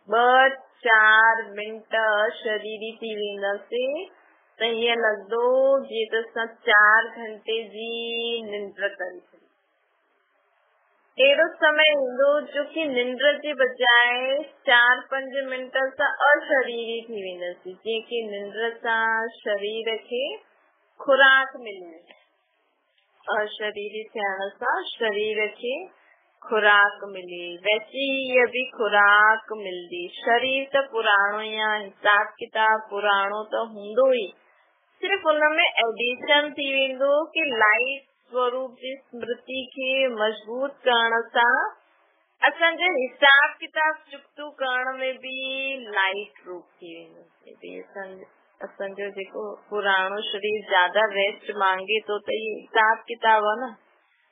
2-4 मिंट शरीरी थी वेंदासीं त हीअं लॻंदो जीअं त असां 4 घंटे जी निंड करी छॾी अहिड़ो समय ईंदो जो की निंड जे बजाए 4-5 मिंट सां अशरीरी थी वेंदासीं जीअं की निंड सां शरीर खे खुराक मिले अशरीरी थियण सां शरीर खे खुराक मिले वैसी ये भी खुराक मिलदी शरीर त पुराणो ई आहे हिसाब किताब पुराणो त हूंदो ई सिर्फ उनमें एडिशन थी वेंदो कि लाइट स्वरूप जी स्मृति खे मजबूत करण सां असांजे हिसाब किताब चुकतू करण में भी लाइट रूप थी वेंदो असांजो जेको पुराणो शरीर ज्यादा रेस्ट मांगे तो त ये हिसाब किताब आहे न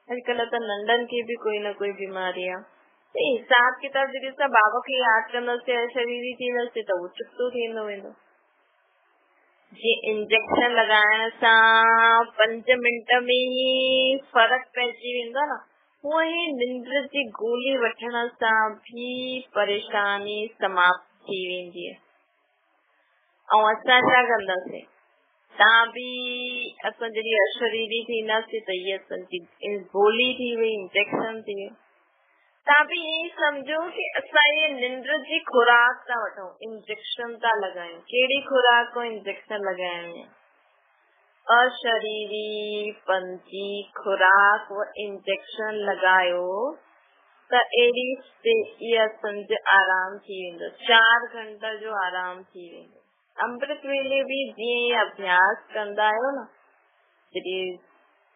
अॼुकल्ह त नंढनि खे बि कोई न कोई बीमारी आहे हिसाब किताब जॾहिं असां बाबा खे यादि कंदासीं शरीरी थींदासीं त उहो चुकतो थींदो वेंदो जीअं इंजेक्शन लॻाइण सां 5 मिंट में ई फर्क पइजी वेंदो न हूअं ई निंड जी गोली वठण सां भी परेशानी समाप्त थी वेंदी आहे ऐं असां छा कंदासीं तव्हां बि असां जॾहिं अशरीरी थींदासीं त इहा असांजी गोली थी वई इंजेक्शन थी वियो तव्हां बि ईअं समझो कि असां ये निंड जी खुराक था वठूं, इंजेक्शन था लगायूं। कहिड़ी खुराक को इंजेक्शन लगाइणी आहे? अशरीरी पंजी खुराक वो इंजेक्शन लगायो त अहिड़ी इहा सम्झ आराम थी वेंदो, 4 घंटा जो आराम थी वेंदो। अमृत वेले बि जीअं अभ्यास कंदा आहियो न, जॾहिं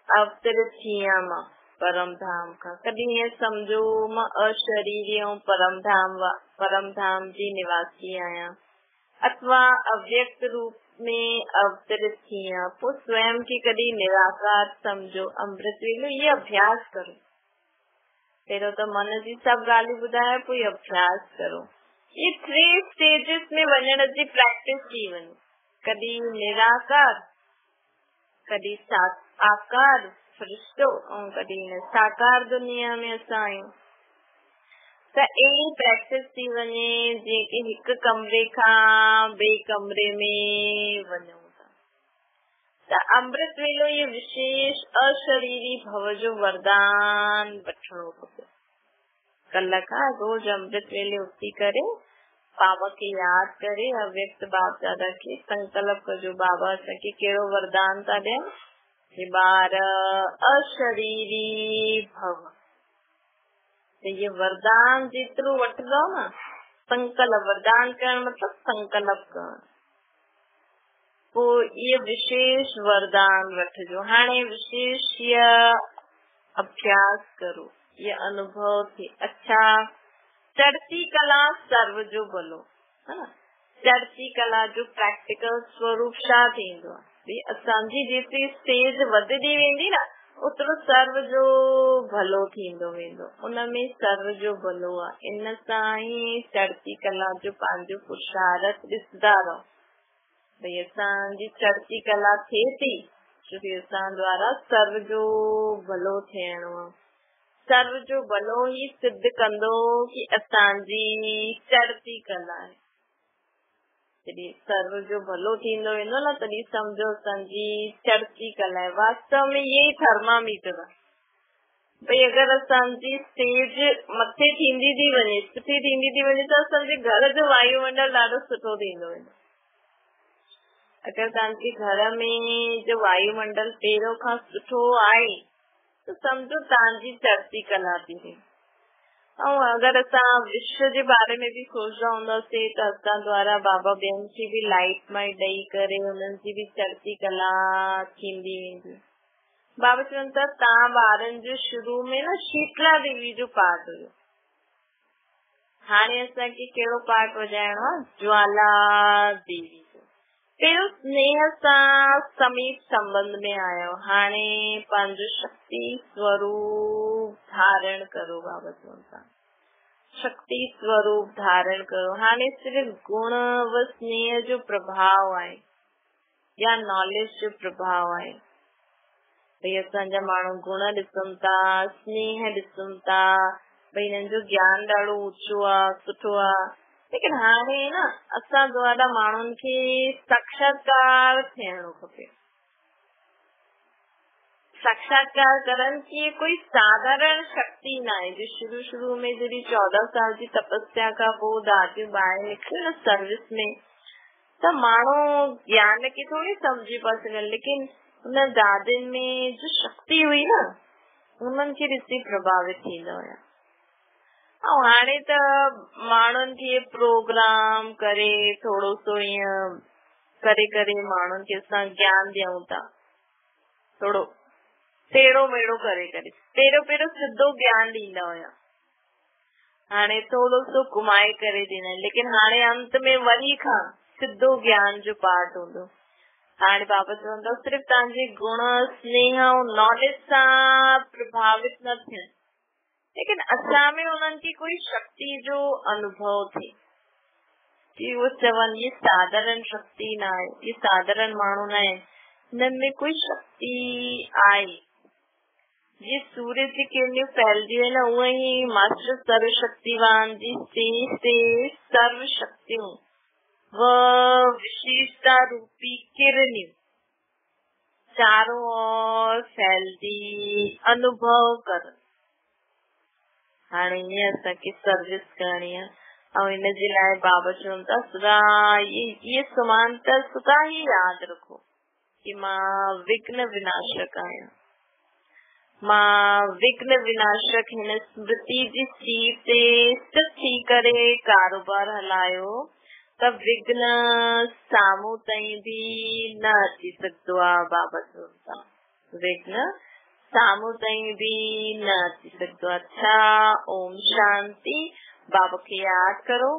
अवतरित थी आहियां मां परम धाम खां, कॾहिं ईअं सम्झो मां अशरीरी ऐं परम धाम जी निवासी आहियां, अथवा अव्यक्त रूप में अवतरित थी आहियां, पोइ स्वयं खे कॾहिं निराकार समझो, अमृत वेलो ये अभ्यास करो। पहिरियों त मन जी सभु ॻाल्हियूं ॿुधायो, पोइ अभ्यास करो। ये 3 स्टेजिस में वञण जी प्रैक्टिस थी वञे, कॾहिं निराकार, कॾहिं आकार फरिश्तो ऐं कॾहिं साकार दुनिया में असां आहियूं। त अहिड़ी प्रैक्टिस थी वञे जीअं कि हिकु कमरे खां ॿिए कमरे में वञूं था। त अमृत वेलो ये विशेष अशरीरी भव जो वरदान वठणो खपे। कल्ह खां रोज अमृत वेले उथी करे बाबा खे यादि करे अव्यक्त बाप दादा खे संकल्प कजो, बाबा असांखे कहिड़ो वरदान था ॾियनि कि ॿार अशरीरी भव। तो ये वरदान जेतिरो वठंदो न, संकल्प, वरदान करण मतलब संकल्प करण, पोइ ये विशेष वरदान वठिजो। हाणे विशेष ये अभ्यास करो, ये अनुभव थे। अच्छा, चढ़ती कला सर्व जो भलो, है ना। चढ़ती कला जो प्रैक्टिकल स्वरूप छा थींदो आहे? असांजी जेतिरी स्टेज वधंदी वेंदी न, ओतिरो सर्व जो भलो थींदो वेंदो, उनमें सर्व जो भलो आहे। इन सां ई चढ़ती कला जो पंहिंजो पुरुषार्थ ॾिसंदा रहो, भई असांजी चढ़ती कला थिए थी, छोकी असां द्वारा सर्व जो भलो थियणो आहे। सर्व जो भलो ई सिद्ध कंदो कि असांजी चढ़ती कला आहे। जॾहिं सर्व जो भलो थींदो वेंदो न, तॾहिं सम्झो असांजी चढ़ती कला आहे। वास्तव में ये थर्मामीटर आहे। भई अगरि असांजी स्टेज मथे थींदी थी वञे, सुठी थींदी थी वञे, त असांजे घर जो वायुमंडल ॾाढो सुठो थींदो वेंदो। अगरि तव्हांजे घर में जो वायुमंडल पहिरियों खां सुठो आहे त सम्झो तव्हांजी चढ़ती कला थी थिए। ऐं अगरि असां विश्व जे बारे में बि सोचंदा हूंदासीं त असां द्वारा बाबा ॿियनि खे बि लाइट मां ॾेई करे उन्हनि जी बि चढ़ती कला थींदी वेंदी। बाबा चवनि था तव्हां ॿारनि जो शुरू में न शीतला देवी जो पाठ हुयो, हाणे असांखे कहिड़ो पाठ वॼाइणो आहे? ज्वाला देवी जो। पहिरियों स्नेह सां समीप संबंध में आयो, हाणे पंहिंजो शक्ति स्वरूप धारण करो। बाबा चवनि था शक्ति स्वरूप धारण करो। हाणे सिर्फ़ गुण व स्नेह जो प्रभाव आहे या नॉलेज जो प्रभाव आहे। भई असांजा माण्हू गुण ॾिसनि था, स्नेह ॾिसनि था, भई हिननि जो ज्ञान ॾाढो ऊंचो आहे, सुठो आहे। लेकिन हाणे न असां द्वारा माण्हुनि खे साक्षात्कार थियणो खपे। साक्षात्कार करण की कोई साधारण शक्ति ना है। जो शुरू में जॾहिं 14 साल जी तपस्या खां पोइ दादियूं ॿाहिरि निकितियूं न सर्विस में, त माण्हू ज्ञान खे थोरी सम्झी पिया सघनि, लेकिन उन दादियुनि में जो शक्ति हुई न, उन्हनि खे ॾिसी प्रभावित थींदा हुया। ऐं हाणे त माण्हुनि खे प्रोग्राम करे थोरो सो ईअं करे करे माण्हुनि खे असां ज्ञान ॾियूं था, थोरो टेढ़ो मेढ़ो करे करे। पहिरियों सिधो ज्ञान ॾींदा हुया, हाणे थोरो सो घुमाए करे ॾींदा आहिनि, लेकिन हाणे अंत में वरी खां सिधो ज्ञान जो पाठ हूंदो। हाणे बाबा चवनि था सिर्फ़ तव्हांजे गुण स्नेह ऐं नॉलेज सां प्रभावित न थियनि, लेकिन असां में उन्हनि खे कोई शक्ति जो अनुभव थिए कि वो चवनि ये साधारण शक्ति न आहे, ये साधारण माण्हू न आहे, हिननि में कोई शक्ति आहे। ये सूर्य जी किरणियूं फैलदियूं आहिनि, उहे ई मास्टर सर्व शक्तिवान जी से सर्व शक्तियूं व विशेषता रूपी किरणियूं चारों ओर फैलदी अनुभव कर। हाणे ईअं असांखे सर्विस करणी आहे ऐं हिनजे लाइ बाबा चवनि था सदा ये समानता सदा ही यादि रखो कि मां विघ्न विनाशक आहियां। मां विघ्न विनाशक हिन स्मृति जी सीट ते स्थित थी करे कारोबार हलायो त विघ्न साम्हूं ताईं बि न अची सघंदो आहे। बाबा चवनि था विघ्न साम्हूं ताईं बि न अची सघंदो आहे। अच्छा, ओम शांति। बाबा खे यादि करो।